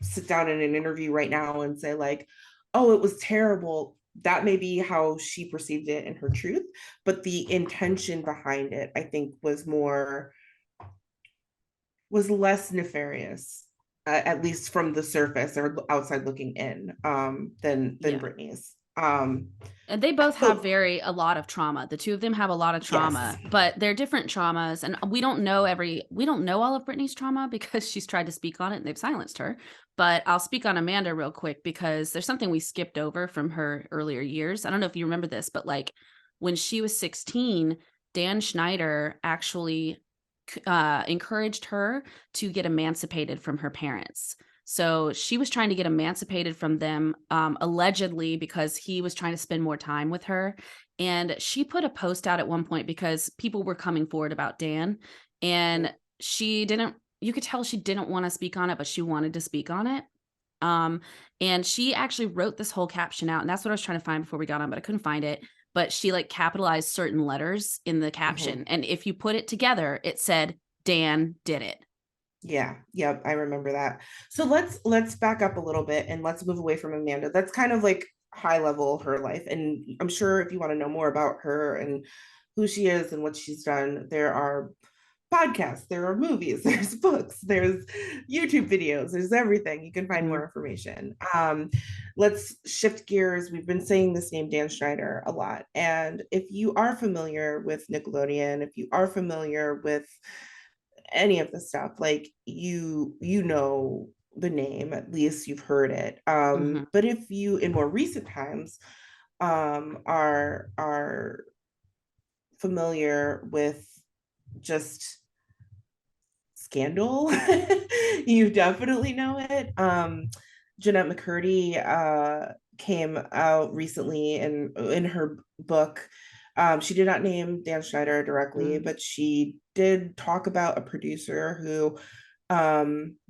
sit down in an interview right now and say like, oh, it was terrible, that may be how she perceived it in her truth, but the intention behind it, I think, was less nefarious, at least from the surface or outside looking in, than Yeah. Britney's. And they both have So a lot of trauma. The two of them have a lot of yes, trauma, but they're different traumas. And we don't know all of Britney's trauma because she's tried to speak on it and they've silenced her. But I'll speak on Amanda real quick because there's something we skipped over from her earlier years. I don't know if you remember this, but like when she was 16, Dan Schneider actually encouraged her to get emancipated from her parents. So she was trying to get emancipated from them, allegedly because he was trying to spend more time with her. And she put a post out at one point because people were coming forward about Dan. And you could tell she didn't want to speak on it, but she wanted to speak on it. Um, and she actually wrote this whole caption out. And that's what I was trying to find before we got on, but I couldn't find it. But she like capitalized certain letters in the caption. mm-hmm. And if you put it together, it said, Dan did it. Yeah, I remember that. So let's back up a little bit and let's move away from Amanda. That's kind of like high level her life, and I'm sure if you want to know more about her and who she is and what she's done, there are podcasts, there are movies, there's books, there's YouTube videos, there's everything. You can find Mhm. more information. Let's shift gears. We've been saying this name Dan Schneider a lot, and if you are familiar with Nickelodeon, if you are familiar with any of the stuff, like you know the name, at least you've heard it. Mhm. But if you in more recent times are familiar with just Scandal, you definitely know it. Jeanette McCurdy came out recently in her book. She did not name Dan Schneider directly, Mhm. but she did talk about a producer who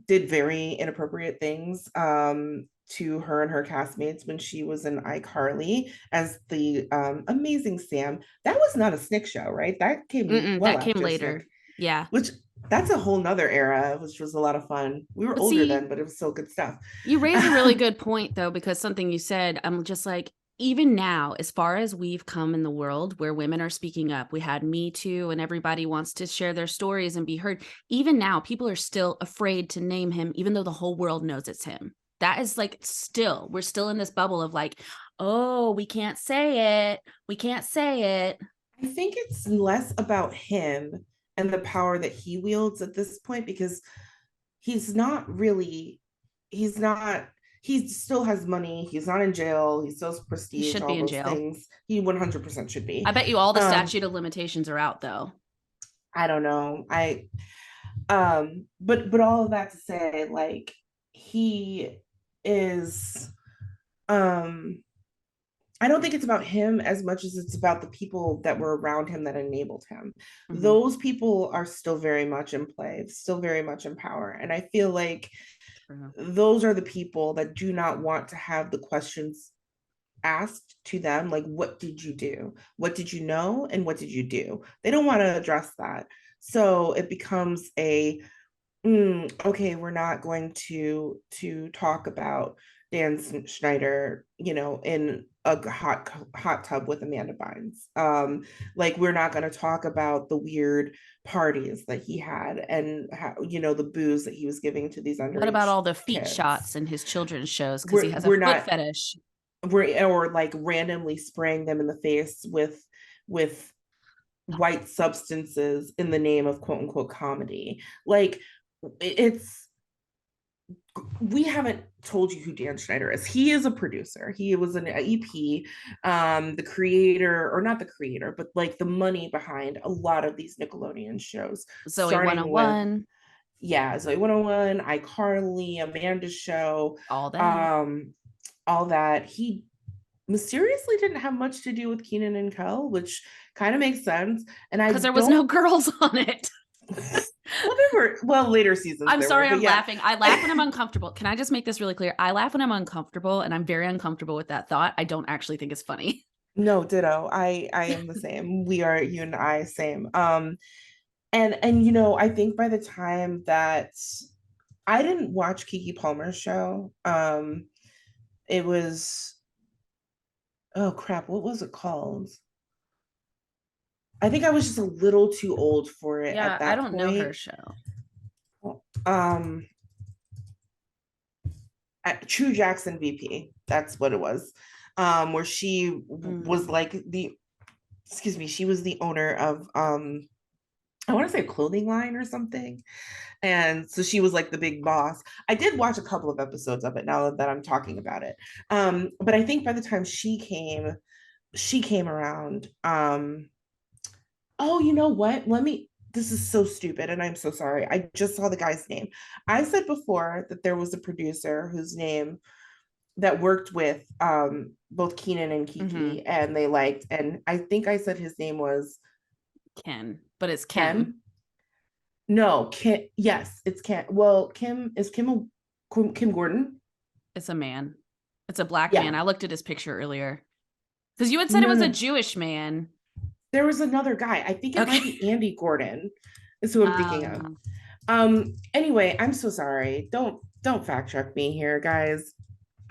did very inappropriate things to her and her castmates when she was in iCarly as the amazing Sam. That was not a Snick show, right? That came Mm-mm, well that came after Snick, later. Yeah. which that's a whole nother era, which was a lot of fun. We were But older see, then, but it was still good stuff. you raise a really good point though, because something you said, I'm just like, even now, as far as we've come in the world where women are speaking up, we had Me Too and everybody wants to share their stories and be heard. Even now, people are still afraid to name him, even though the whole world knows it's him. That is like we're still in this bubble of like, oh, we can't say it. We can't say it. I think it's less about him and the power that he wields at this point, because he's not really, he's not, he still has money. He's not in jail. He still has He prestige, should all be in those jail. things. He 100% should be. I bet you all the statute of limitations are out though. I don't know. But all of that to say, like, he is, um, I don't think it's about him as much as it's about the people that were around him that enabled him. Mm-hmm. Those people are still very much in play, still very much in power. And I feel like True. those are the people that do not want to have the questions asked to them, like, what did you do? What did you know? And what did you do? They don't want to address that. So it becomes a okay, we're not going to talk about Dan Schneider, in a hot tub with Amanda Bynes. Like, we're not going to talk about the weird parties that he had and how, the booze that he was giving to these What about underage all the feet kids. shots in his children's shows because he We're has a we're foot not fetish? we're or like randomly spraying them in the face with white substances in the name of quote unquote comedy. Like, it's we haven't told you who Dan Schneider is. He is a producer. He was an EP, the creator, or not the creator, but like the money behind a lot of these Nickelodeon shows, Zoe starting with, 101, yeah, Zoe 101, iCarly, Amanda's Show, all that. um, all that. He mysteriously didn't have much to do with Keenan and Kel, which kind of makes sense. And I Because there was no don't girls on it. well, there were, well, later seasons I'm there were, sorry, but I'm yeah. laughing. I laugh when I'm uncomfortable. Can I just make this really clear? I laugh when I'm uncomfortable, and I'm very uncomfortable with that thought. I don't actually think it's funny. No, ditto. I am the same. We are, you and I, same. And I think by the time that I didn't watch Kiki Palmer's show, it was, oh crap, what was it called? I think I was just a little too old for it Yeah, at I that don't know her point. show. Um, at True Jackson VP, that's what it was. Where she was like excuse me, she was the owner of I want to say a clothing line or something. And so she was like the big boss. I did watch a couple of episodes of it now that I'm talking about it. But I think by the time she came around. Oh, you know what? This is so stupid and I'm so sorry. I just saw the guy's name. I said before that there was a producer whose name that worked with both Keenan and Kiki, and they liked, and I think I said his name was Ken, but it's Kim. Ken. No, Kim. Yes, it's Kim. Well, Kim Gordon. It's a man. It's a black man. Yeah. I looked at his picture earlier because you had said it No, was a no. Jewish man. There was another guy. I think it might be Andy Gordon. Is who I'm thinking of. Um, Anyway, I'm so sorry. Don't fact check me here, guys.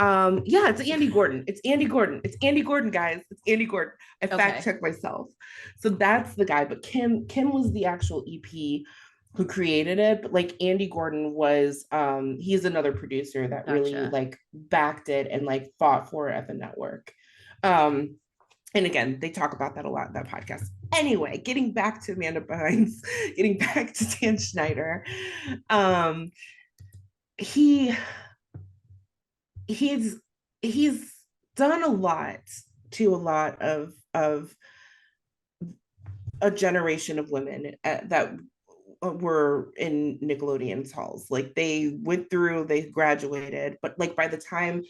Yeah, it's Andy Gordon. It's Andy Gordon. It's Andy Gordon, guys. It's Andy Gordon. I fact checked myself. So that's the guy. But Kim was the actual EP who created it. But like Andy Gordon was he's another producer that really Gotcha. like backed it and like fought for it at the network. And again, they talk about that a lot in that podcast. Anyway, getting back to Amanda Bynes, getting back to Dan Schneider. He he's he's done a lot to a lot of a generation of women that were in Nickelodeon's halls. Like, they went through, they graduated, but like by the time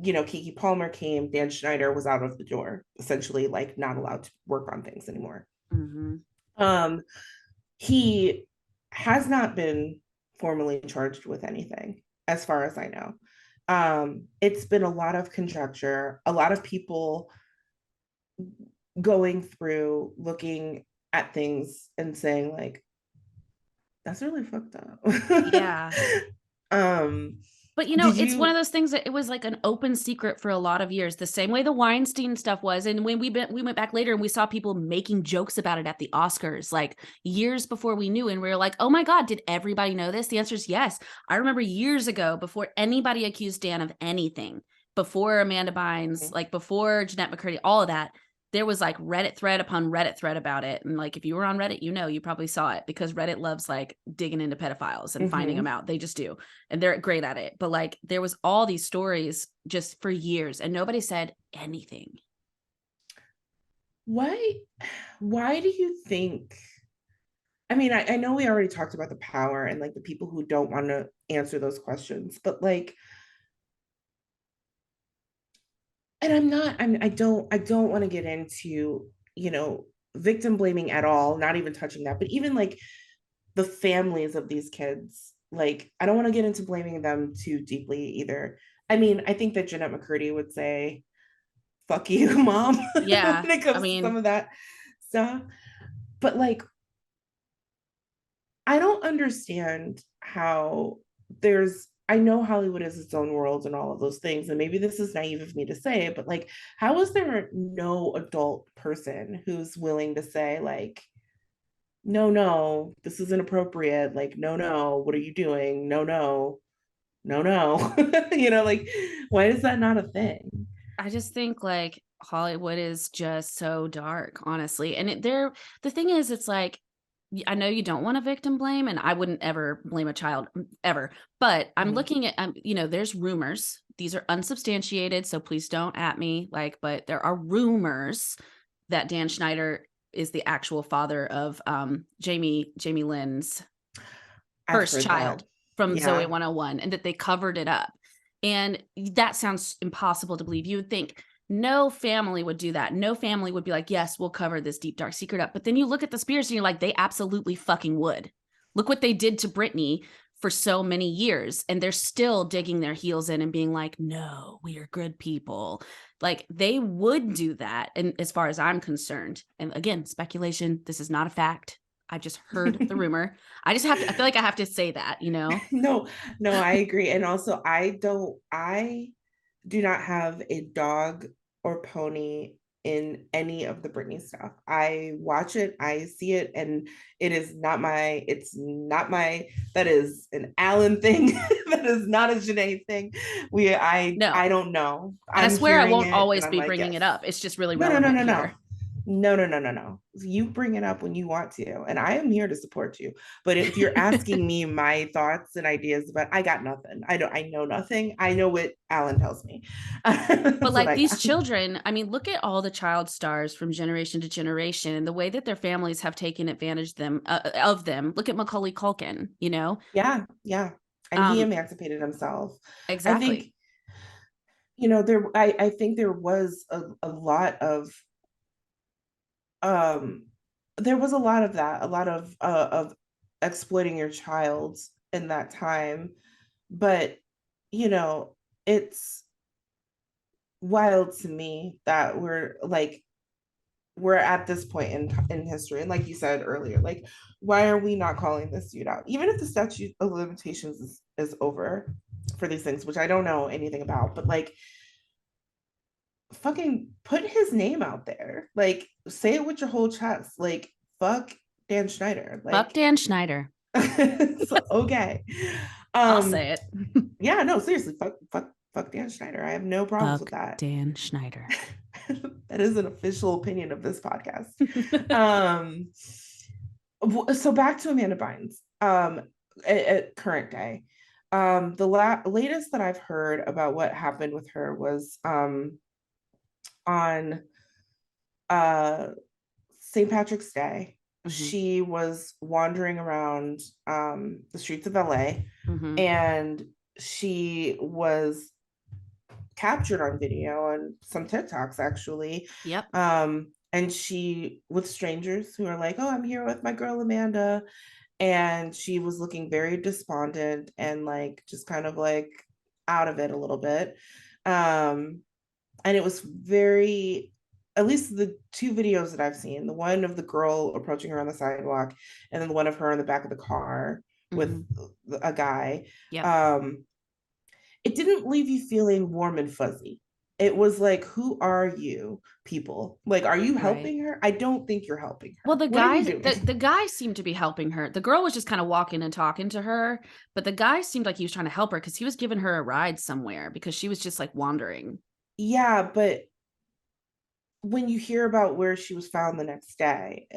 Kiki Palmer came, Dan Schneider was out of the door, essentially, like not allowed to work on things anymore. Um, he has not been formally charged with anything, as far as I know. It's been a lot of conjecture, a lot of people going through, looking at things and saying like, that's really fucked up. Yeah. um But, you know, Did it's one of you? those things that it was like an open secret for a lot of years, the same way the Weinstein stuff was. And when we went back later and we saw people making jokes about it at the Oscars, like years before we knew, and we were like, oh my God, did everybody know this? The answer is yes. I remember years ago, before anybody accused Dan of anything, before Amanda Bynes, like before Jeanette McCurdy, all of that, there was like Reddit thread upon Reddit thread about it. And like, if you were on Reddit, you know, you probably saw it, because Reddit loves like digging into pedophiles and finding them out. They just do. And they're great at it. But like, there was all these stories just for years and nobody said anything. Why do you think? I mean, I know we already talked about the power and like the people who don't want to answer those questions, but like, and I don't want to get into, victim blaming at all, not even touching that, but even like the families of these kids, like, I don't want to get into blaming them too deeply either. I mean, I think that Jeanette McCurdy would say, fuck you, mom, Yeah. when it I comes to some mean, of that stuff. But like, I don't understand how I know Hollywood is its own world and all of those things. And maybe this is naive of me to say, but like, how is there no adult person who's willing to say, like, no, no, this is inappropriate. Like, no, no, what are you doing? No, no, no, no. Like, why is that not a thing? I just think like Hollywood is just so dark, honestly. And the thing is, it's like, I know you don't want to victim blame, and I wouldn't ever blame a child ever. But I'm Mhm. looking at, there's rumors. These are unsubstantiated, so please don't at me. Like, but there are rumors that Dan Schneider is the actual father of Jamie Lynn's I've first heard that. child from Zoe Yeah. 101, and that they covered it up. And that sounds impossible to believe. You would think no family would do that. No family would be like, yes, we'll cover this deep, dark secret up. But then you look at the Spears and you're like, they absolutely fucking would. Look what they did to Britney for so many years. And they're still digging their heels in and being like, no, we are good people. Like, they would do that. And as far as I'm concerned, and again, speculation, this is not a fact. I just heard the rumor. I feel like I have to say that, you know? No, no, I agree. And also, I do not have a dog or pony in any of the Britney stuff. I watch it, I see it, and that is an Alan thing. That is not a Janae thing. No. I don't know. And I I'm swear I hearing won't it and always I'm be like, bringing yes. it up. It's just really No, no, no, relevant no, no. here. No, no, no, no, no. You bring it up when you want to, and I am here to support you. But if you're asking me my thoughts and ideas about, I got nothing. I know nothing. I know what Alan tells me. But That's what like I these got. children, I mean, look at all the child stars from generation to generation and the way that their families have taken advantage of them. Look at Macaulay Culkin, you know? Yeah, yeah. And he Um, emancipated himself. I think, exactly. I think there was a lot of um there was a lot of that, a lot of exploiting your child in that time. But you know, it's wild to me that we're at this point in history, and like you said earlier, like, why are we not calling this dude out, even if the statute of limitations is over for these things, which I don't know anything about, but like, fucking put his name out there, like, say it with your whole chest, like, fuck Dan Schneider, Fuck like. Dan Schneider. So, okay. I'll um say it. yeah, no, seriously, fuck Dan Schneider, I have no problems with Fuck that. Dan Schneider. That is an official opinion of this podcast. um so back to Amanda Bynes. At current day, the latest that I've heard about what happened with her was on uh St. Patrick's Day. Mm-hmm. She was wandering around the streets of LA, Mm-hmm. and she was captured on video on some TikToks actually. Yep. And she, with strangers who are like, oh, I'm here with my girl Amanda. And she was looking very despondent and like just kind of like out of it a little bit. And it was very, at least the two videos that I've seen, the one of the girl approaching her on the sidewalk, and then the one of her in the back of the car with Mm-hmm. a guy. Yep. Um, it didn't leave you feeling warm and fuzzy. It was like, who are you people? Like, are you Right. helping her? I don't think you're helping Well, her. What are you doing? the guy seemed to be helping her. The girl was just kind of walking and talking to her, but the guy seemed like he was trying to help her because he was giving her a ride somewhere because she was just like wandering. Yeah, but when you hear about where she was found the next day,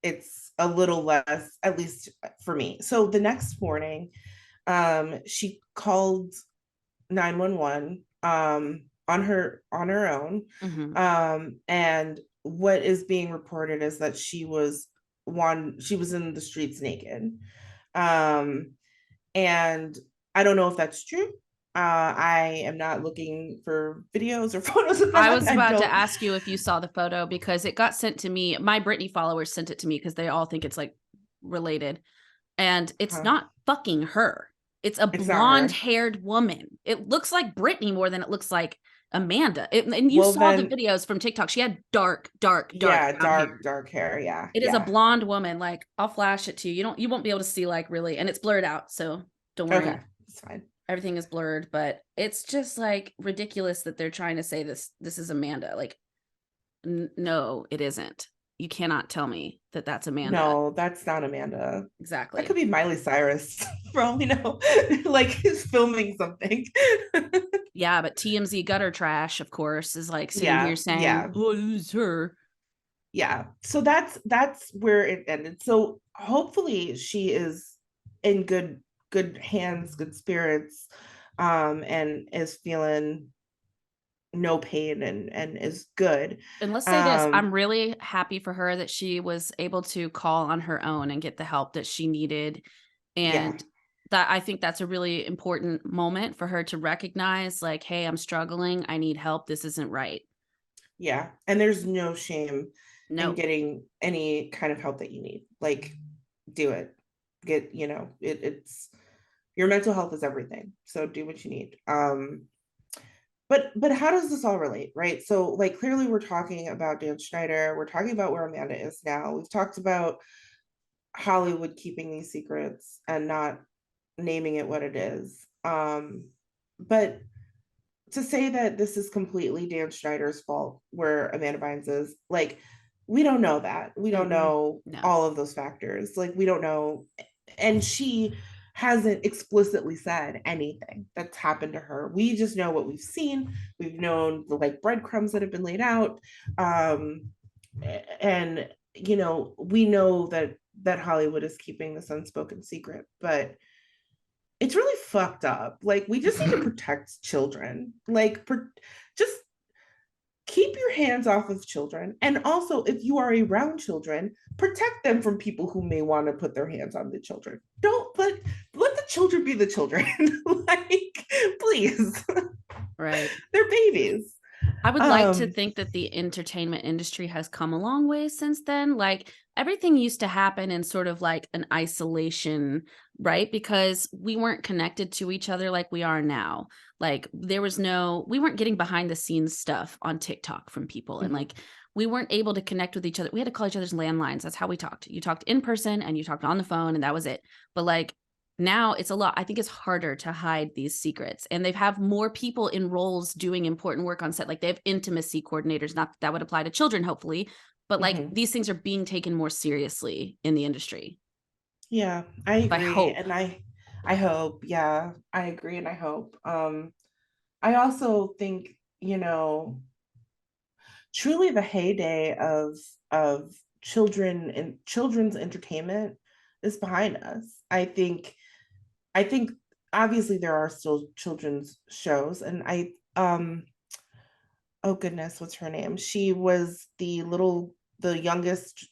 it's a little less, at least for me. So the next morning, she called 911 on her own. Mm-hmm. And what is being reported is that she was in the streets naked. Um, and I don't know if that's true. I am not looking for videos or photos of I that. was I about to don't. ask you if you saw the photo because it got sent to me. My Britney followers sent it to me because they all think it's like related. And it's Huh. not fucking her. It's a It's not blonde her. haired woman. It looks like Britney more than it looks like Amanda. And you Well, saw the then, videos from TikTok. She had dark, dark, dark yeah, brown hair. dark hair. Yeah, It is a yeah. blonde woman. Like I'll flash it to you. You won't be able to see like really, and it's blurred out. So don't Okay, worry. it's fine. Everything is blurred, but it's just like ridiculous that they're trying to say this is Amanda. Like no, it isn't. You cannot tell me that that's Amanda. No, that's not Amanda. That could Exactly. be Miley Cyrus, for all we know. Like he's filming something. Yeah, but TMZ gutter trash, of course, is like sitting here Yeah, saying, yeah, "Oh, it was her." yeah. So that's where it ended. So hopefully she is in good hands, good spirits, and is feeling no pain and is good. And let's say this, Um, I'm really happy for her that she was able to call on her own and get the help that she needed. yeah, And that I think that's a really important moment for her to recognize, like, hey, I'm struggling. I need help. This isn't right. yeah. And there's no shame in No. getting any kind of help that you need. Like, do it. Get, it's your mental health is everything. So do what you need. But how does this all relate, right? So like clearly we're talking about Dan Schneider, we're talking about where Amanda is now. We've talked about Hollywood keeping these secrets and not naming it what it is. But to say that this is completely Dan Schneider's fault where Amanda Bynes is, like, we don't know that. We don't Mm-mm. know No. all of those factors. Like, we don't know. And she hasn't explicitly said anything that's happened to her. We just know what we've seen. We've known the like breadcrumbs that have been laid out. Um, and we know that Hollywood is keeping this unspoken secret, but it's really fucked up. Like, we just need to protect children. Like, just keep your hands off of children. And also, if you are around children, protect them from people who may want to put their hands on the children. Don't let the children be the children. Like, please. Right. They're babies. I would like to Um, think that the entertainment industry has come a long way since then. Like everything used to happen in sort of like an isolation, right? Because we weren't connected to each other like we are now. Like we weren't getting behind the scenes stuff on TikTok from people. And mhm. like we weren't able to connect with each other. We had to call each other's landlines. That's how we talked. You talked in person and you talked on the phone and that was it. But like now it's a lot. I think it's harder to hide these secrets and they've have more people in roles doing important work on set. Like they have intimacy coordinators, not that would apply to children, hopefully, but like Mhm. these things are being taken more seriously in the industry. Yeah, I I agree. hope. And I hope, yeah, I agree and I hope. I also think, truly the heyday of children and children's entertainment is behind us. I think obviously there are still children's shows, and oh goodness, what's her name? She was the youngest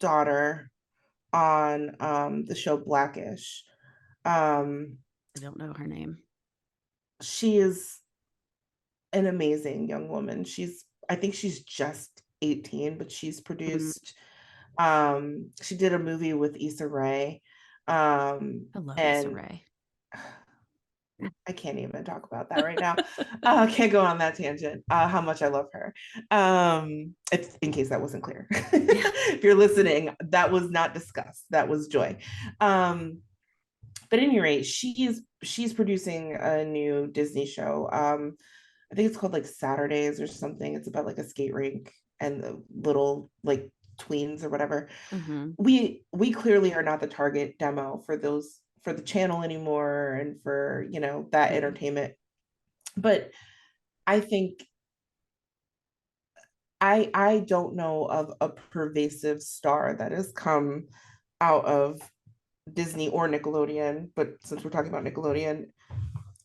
daughter on the show Blackish. Um I don't know her name. she is an amazing young woman. I think she's just 18, but she's Mm, produced she did a movie with Issa Rae. I love Issa And Rae. I can't even talk about that right now. I can't go on that tangent. How much I love her. If in case that wasn't clear. Yeah. If you're listening, that was not discussed. That was joy. Um, But at any rate, she's producing a new Disney show. I think it's called like Saturdays or something. It's about like a skate rink and the little like tweens or whatever. Mm-hmm. We clearly are not the target demo for those, for the channel anymore, and for, you know, that Mm-hmm. entertainment. But I think I don't know of a pervasive star that has come out of Disney or Nickelodeon, but since we're talking about Nickelodeon,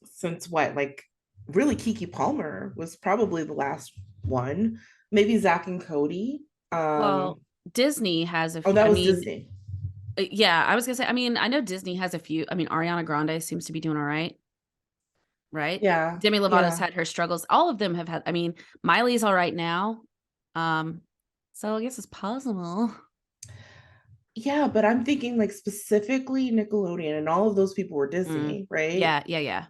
since what, like really Kiki Palmer was probably the last one. Maybe Zach and Cody. Well, Disney has a Oh, few. that I was mean, Disney. yeah, I was gonna say. I mean, I know Disney has a few. I mean, Ariana Grande seems to be doing all right, right? Yeah, Demi Lovato's yeah, had her struggles. All of them have had. I mean, Miley's all right now. Um, so I guess it's possible. yeah. But I'm thinking like specifically Nickelodeon, and all of those people were Mm. Disney, right? Yeah, yeah, yeah.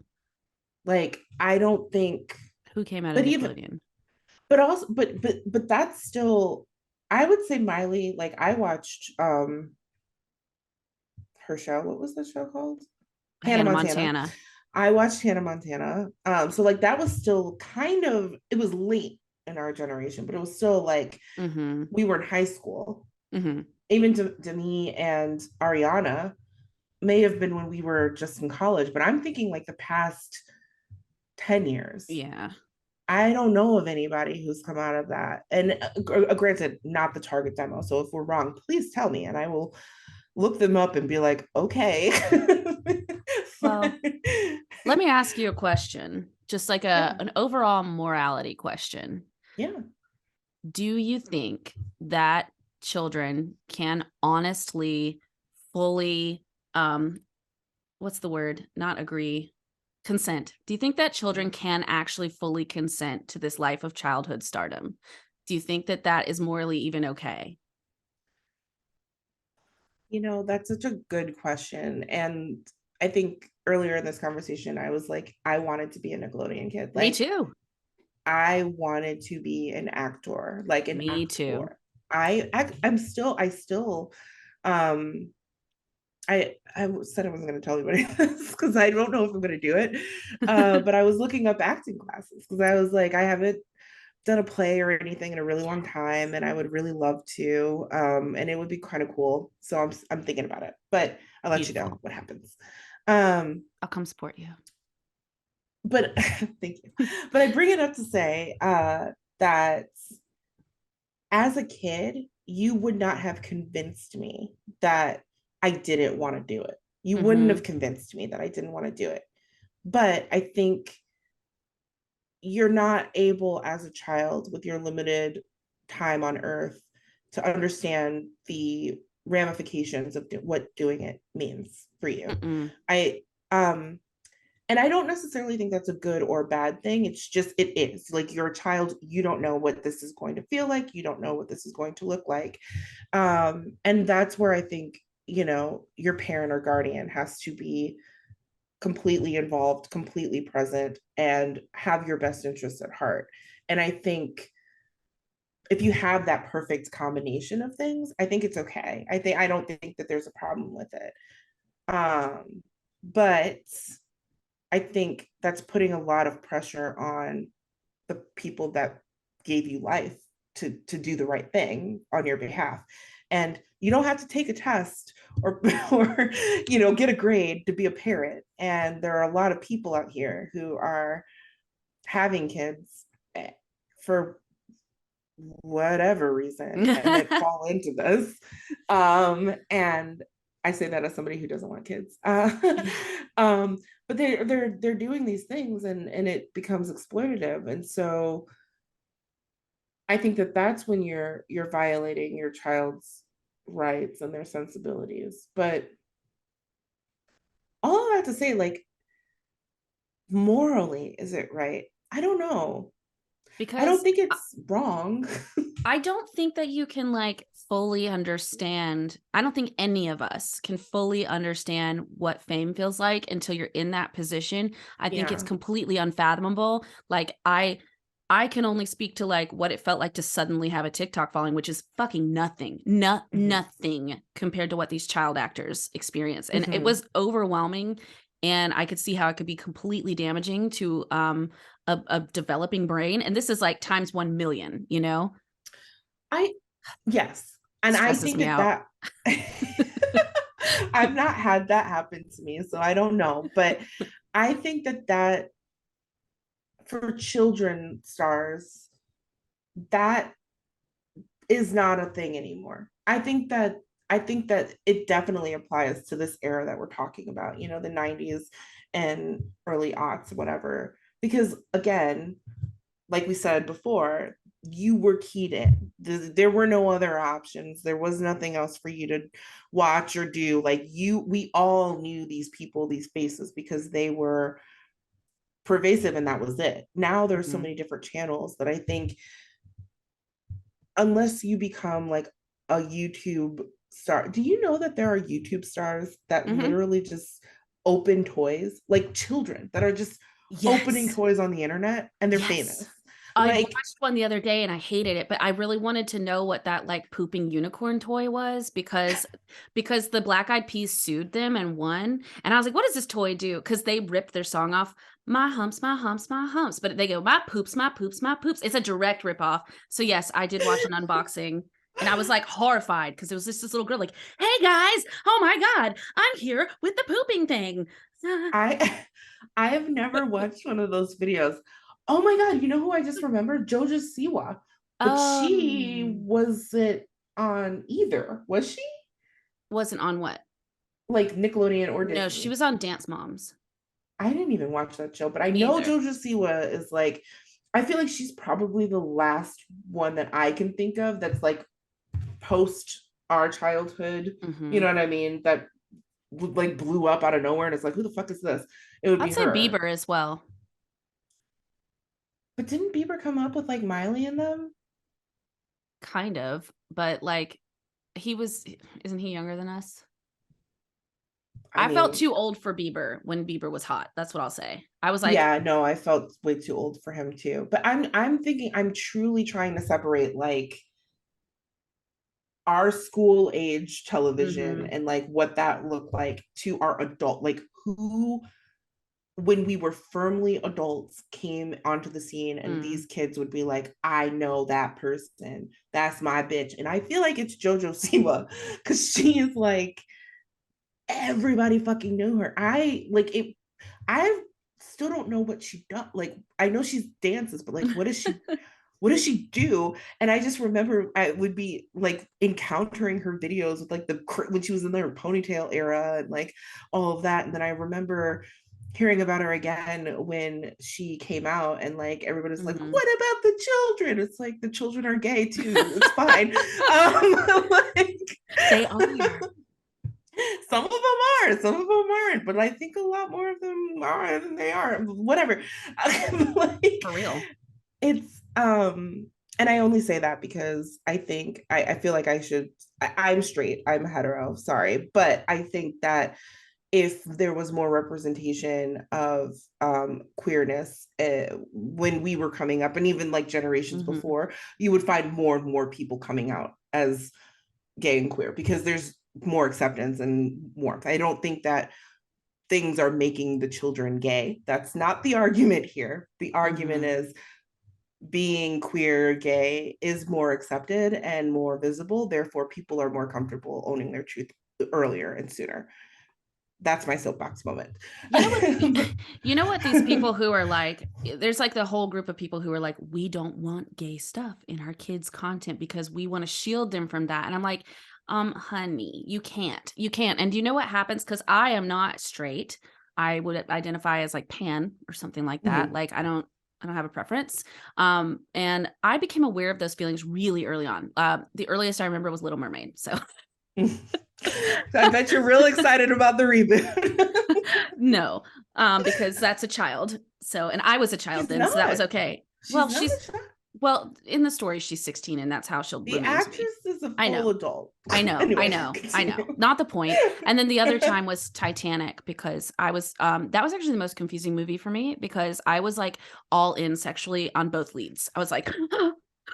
Like I don't think, Who came out of but even, Nickelodeon? but also, but that's still. I would say Miley. Like I watched her show. What was the show called? Hannah Hannah Montana. Montana. I watched Hannah Montana. So like that was still kind of, it was late in our generation, but it was still like Mm-hmm. we were in high school. Mm-hmm. Even Demi and Ariana may have been when we were just in college, but I'm thinking like the past 10 years. Yeah. I don't know of anybody who's come out of that. And granted, not the target demo. So if we're wrong, please tell me and I will look them up and be like, okay. Well, let me ask you a question, just like Yeah, an overall morality question. yeah. Do you think that children can honestly, fully, what's the word? Not agree, consent. Do you think that children can actually fully consent to this life of childhood stardom? Do you think that that is morally even okay? You know, that's such a good question. And I think earlier in this conversation, I was like, I wanted to be a Nickelodeon kid. Me Like, too. I wanted to be an actor, like an Me too. actor. I still, um, I said I wasn't going to tell anybody this because I don't know if I'm going to do it. But I was looking up acting classes because I was like, I haven't done a play or anything in a really long time, and I would really love to. And it would be kind of cool. So I'm thinking about it, but I'll let you know Beautiful. what happens. Um, I'll come support you. but thank you. But I bring it up to say that as a kid, you would not have convinced me that I didn't want to do it. You wouldn't Mm-hmm. have convinced me that I didn't want to do it. But I think you're not able as a child with your limited time on earth to understand the ramifications of what doing it means for you. Mm-mm. I and I don't necessarily think that's a good or bad thing. It's just, it is like you're a child, you don't know what this is going to feel like, you don't know what this is going to look like. And that's where I think, you know, your parent or guardian has to be completely involved, completely present, and have your best interests at heart. And I think if you have that perfect combination of things, I think it's okay. I don't think that there's a problem with it. But I think that's putting a lot of pressure on the people that gave you life to do the right thing on your behalf. And you don't have to take a test or or you know, get a grade to be a parent. And there are a lot of people out here who are having kids for whatever reason and that fall into this. And I say that as somebody who doesn't want kids. Um, but they're doing these things, and it becomes exploitative. And so I think that that's when you're violating your child's rights and their sensibilities. But all of that to say, like, morally, is it right? I don't know. I don't Because think it's wrong. I don't think that you can like fully understand. I don't think any of us can fully understand what fame feels like until you're in that position. I think it's Yeah. completely unfathomable. Like I can only speak to like what it felt like to suddenly have a TikTok following, which is fucking nothing, nothing compared to what these child actors experience. And it was overwhelming. And I could see how it could be completely damaging to a developing brain. And this is like times 1 million, you know? Yes. And I Stresses think me out. I've not had that happen to me, so I don't know. But I think that for children stars, that is not a thing anymore. I think that it definitely applies to this era that we're talking about, the 90s and early aughts, whatever. Because again, like we said before, you were keyed in. There were no other options. There was nothing else for you to watch or do. Like we all knew these people, these faces, because they were pervasive and that was it. Now there's so many different channels that I think unless you become like a YouTube star, do you know that there are YouTube stars that literally just open toys, like children that are just opening toys on the internet and they're famous? I watched one the other day and I hated it, but I really wanted to know what that like pooping unicorn toy was because the Black Eyed Peas sued them and won. And I was like, what does this toy do? Because they ripped their song off, my humps, my humps, my humps. But they go, my poops, my poops, my poops. It's a direct ripoff. So yes, I did watch an unboxing. And I was like horrified because it was just this little girl like, hey guys, oh my God, I'm here with the pooping thing. I have never watched one of those videos. Oh my God, you know who I just remembered? Jojo Siwa. But she wasn't on either, was she? Wasn't on what? Like Nickelodeon or Disney? No, she was on Dance Moms. I didn't even watch that show, but I know Jojo Siwa is like, I feel like she's probably the last one that I can think of that's like post our childhood. You know what I mean? That like blew up out of nowhere and it's like, who the fuck is this? It would be her. Bieber as well. But didn't Bieber come up with like Miley in them? Kind of, but like isn't he younger than us? I mean, felt too old for Bieber when Bieber was hot. That's what I'll say. I was like, yeah, no, I felt way too old for him too. But I'm thinking, I'm truly trying to separate like our school age television and like what that looked like to our adult, like who when we were firmly adults came onto the scene and these kids would be like, I know that person, that's my bitch. And I feel like it's Jojo Siwa because she is like, everybody fucking knew her. I still don't know what she does. Like I know she's dances, but like what does she do? And I just remember I would be like encountering her videos with like when she was in their ponytail era and like all of that. And then I remember hearing about her again when she came out and like everybody's like, what about the children? It's like the children are gay too. It's fine. Like, they are. Some of them are, some of them aren't, but I think a lot more of them are than they are. Whatever. Like, for real. It's and I only say that because I think I feel like I'm straight, I'm hetero, sorry, but I think that if there was more representation of queerness when we were coming up and even like generations before, you would find more and more people coming out as gay and queer because there's more acceptance and warmth. I don't think that things are making the children gay. That's not the argument here. The argument is being queer, gay is more accepted and more visible. Therefore, people are more comfortable owning their truth earlier and sooner. That's my soapbox moment. You know what these people who are like, there's like the whole group of people who are like, we don't want gay stuff in our kids' content because we want to shield them from that. And I'm like, honey, you can't. And do you know what happens? Because I am not straight. I would identify as like pan or something like that. Like I don't have a preference. And I became aware of those feelings really early on. The earliest I remember was Little Mermaid. So I bet you're real excited about the reboot. No, because that's a child. So, and I was a child then, so that was okay. She's Well, in the story, she's 16, and that's how she'll The remain to be. actress is a I full know. adult. I know. Anyway, I know. continue. Not the point. And then the other time was Titanic, because I was that was actually the most confusing movie for me, because I was like all in sexually on both leads. I was like, I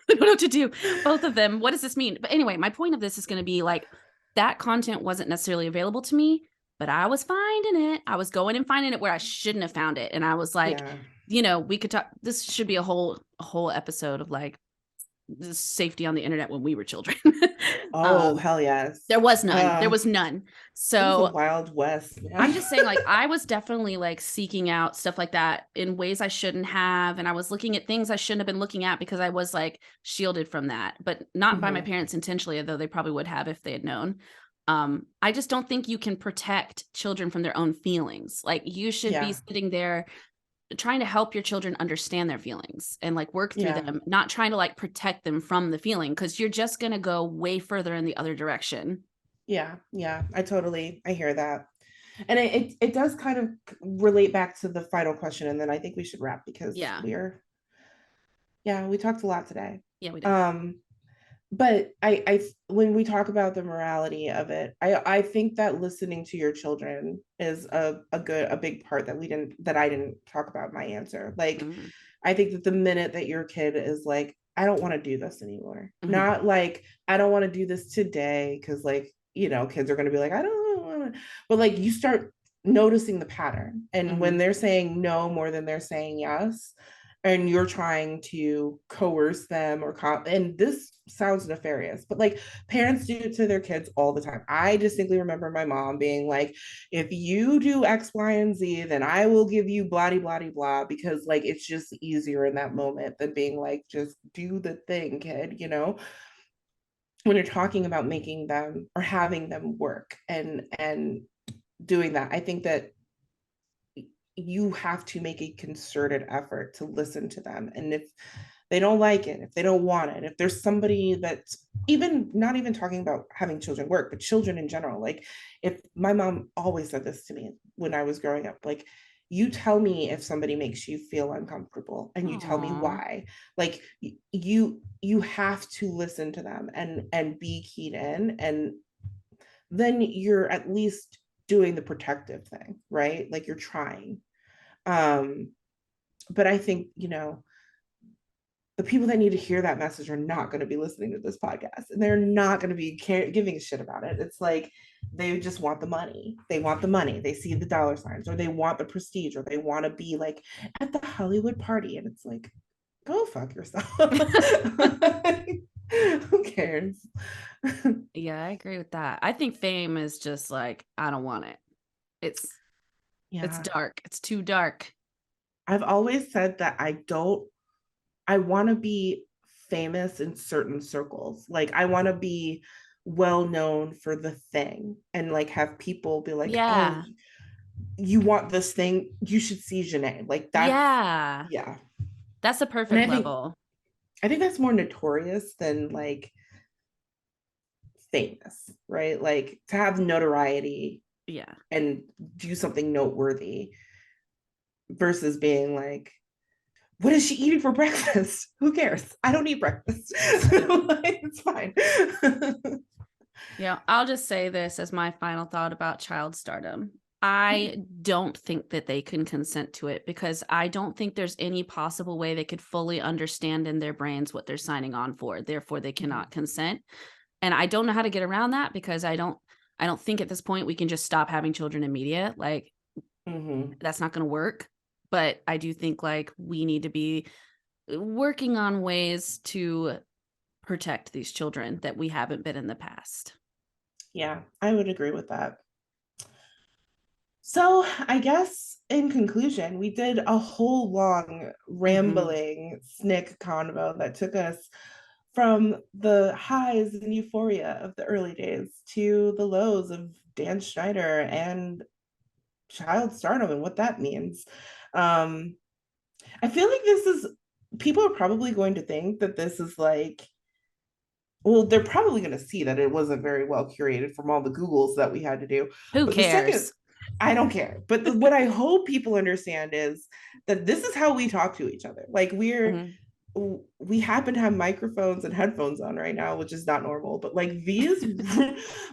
don't know what to do. Both of them. What does this mean? But anyway, my point of this is going to be like, that content wasn't necessarily available to me, but I was finding it. I was going and finding it where I shouldn't have found it. And I was like, Yeah. we could talk. This should be a whole episode of like the safety on the internet when we were children. Oh, hell yes. There was none. There was none. It was the So Wild West, man. I'm just saying, like, I was definitely like seeking out stuff like that in ways I shouldn't have. And I was looking at things I shouldn't have been looking at because I was like shielded from that, but not by my parents intentionally, though they probably would have if they had known. I just don't think you can protect children from their own feelings. Like, you should be sitting there trying to help your children understand their feelings and like work through them, not trying to like protect them from the feeling, because you're just going to go way further in the other direction. Yeah, I hear that. And it does kind of relate back to the final question, and then I think we should wrap because we talked a lot today. Yeah, we did. But I when we talk about the morality of it, I think that listening to your children is a big part that I didn't talk about in my answer. Like, I think that the minute that your kid is like, I don't want to do this anymore, not like I don't want to do this today, because like, kids are going to be like, I don't want to, but like you start noticing the pattern, and when they're saying no more than they're saying yes, and you're trying to coerce them and this sounds nefarious, but like parents do it to their kids all the time. I distinctly remember my mom being like, if you do X, Y, and Z, then I will give you blah, blah, blah, because like it's just easier in that moment than being like, just do the thing, kid, when you're talking about making them or having them work and doing that. I think that you have to make a concerted effort to listen to them. And if they don't like it, if they don't want it, if there's somebody that's even not even talking about having children work, but children in general, like if my mom always said this to me when I was growing up, like, you tell me if somebody makes you feel uncomfortable and you tell me why. Like you have to listen to them and be keyed in, and then you're at least doing the protective thing, right? Like you're trying. But I think, the people that need to hear that message are not going to be listening to this podcast, and they're not going to be giving a shit about it. It's like they just want the money. They want the money. They see the dollar signs, or they want the prestige, or they want to be like at the Hollywood party. And it's like, go fuck yourself. Who cares? Yeah, I agree with that. I think fame is just like, I don't want it. It's dark. It's too dark. I've always said that I want to be famous in certain circles. Like I want to be well known for the thing, and like have people be like, oh, you want this thing, you should see Janae. Like that's that's a perfect level. I think that's more notorious than like famous, right? Like to have notoriety and do something noteworthy versus being like, what is she eating for breakfast? Who cares? I don't eat breakfast. Like, it's fine. Yeah, I'll just say this as my final thought about child stardom. I don't think that they can consent to it, because I don't think there's any possible way they could fully understand in their brains what they're signing on for. Therefore, they cannot consent. And I don't know how to get around that, because I don't think at this point we can just stop having children in media. Like that's not going to work. But I do think like we need to be working on ways to protect these children that we haven't been in the past. Yeah, I would agree with that. So I guess in conclusion, we did a whole long rambling Snick convo that took us from the highs and euphoria of the early days to the lows of Dan Schneider and child stardom and what that means. I feel like people are probably going to think that this is like, well, they're probably going to see that it wasn't very well curated from all the Googles that we had to do. Who cares? I don't care. But what I hope people understand is that this is how we talk to each other. Like we happen to have microphones and headphones on right now, which is not normal, but like these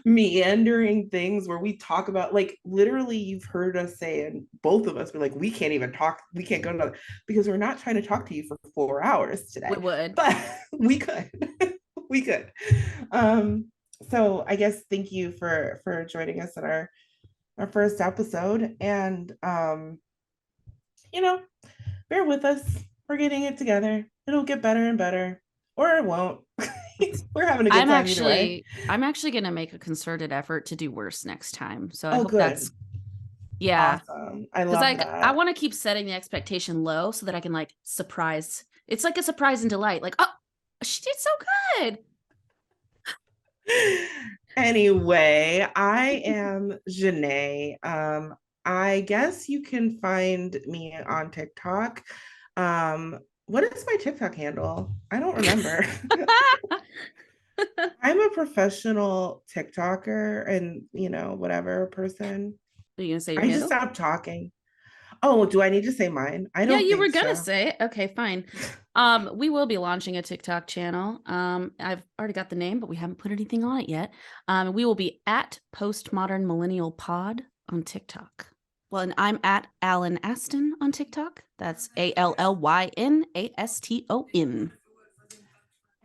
meandering things where we talk about, like, literally you've heard us say, and both of us were like, we can't even talk, we can't go to, because we're not trying to talk to you for 4 hours We today, would. but we could. We could. So I guess thank you for joining us in our first episode, and you know, bear with us. We're getting it together. It'll get better and better, or it won't. We're having a good time either way. I'm actually going to make a concerted effort to do worse next time. So I Oh, hope good. that's, yeah. Awesome. I Because love I that. want to keep setting the expectation low so that I can like surprise. It's like a surprise and delight. Like, oh, she did so good. Anyway, I am Janae. I guess you can find me on TikTok. What is my TikTok handle? I don't remember. I'm a professional TikToker and, whatever person. Are you going to say your I just handle? stopped talking. Oh, do I need to say mine? I Yeah, don't you were think gonna so. say it. Okay, fine. We will be launching a TikTok channel. I've already got the name, but we haven't put anything on it yet. We will be at Postmodern Millennial Pod on TikTok. Well, and I'm at Alan Aston on TikTok. That's ALLYNASTON.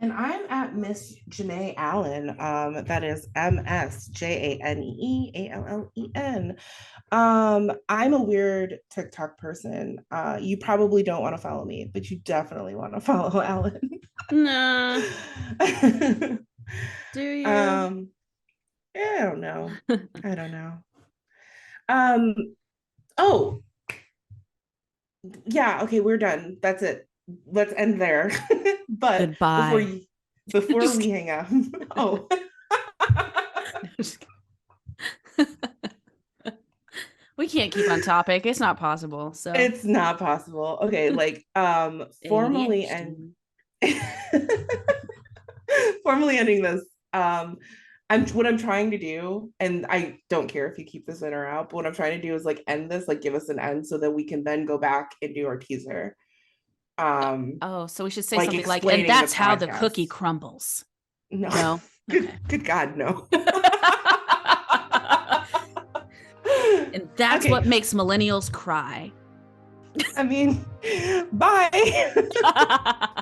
And I'm at Miss Janae Allen. That is MSJANEEALLEN. I'm a weird TikTok person. You probably don't want to follow me, but you definitely want to follow Alan. Nah, do you? um, I don't know. I don't know. Um, oh, yeah, okay, we're done. That's it. Let's end there. But before Goodbye. you before Just we hang up, oh, we can't keep on topic. It's not possible. So it's not possible. Okay, like formally and ADHD. formally ending this. I'm what I'm trying to do, and I don't care if you keep this in or out, but what I'm trying to do is like end this, like give us an end so that we can then go back and do our teaser. Um, Oh, so we should say like something like, and explaining the that's how the podcast. cookie crumbles. No, No? good, Okay. good God, no. And that's Okay, what makes millennials cry. I mean, bye.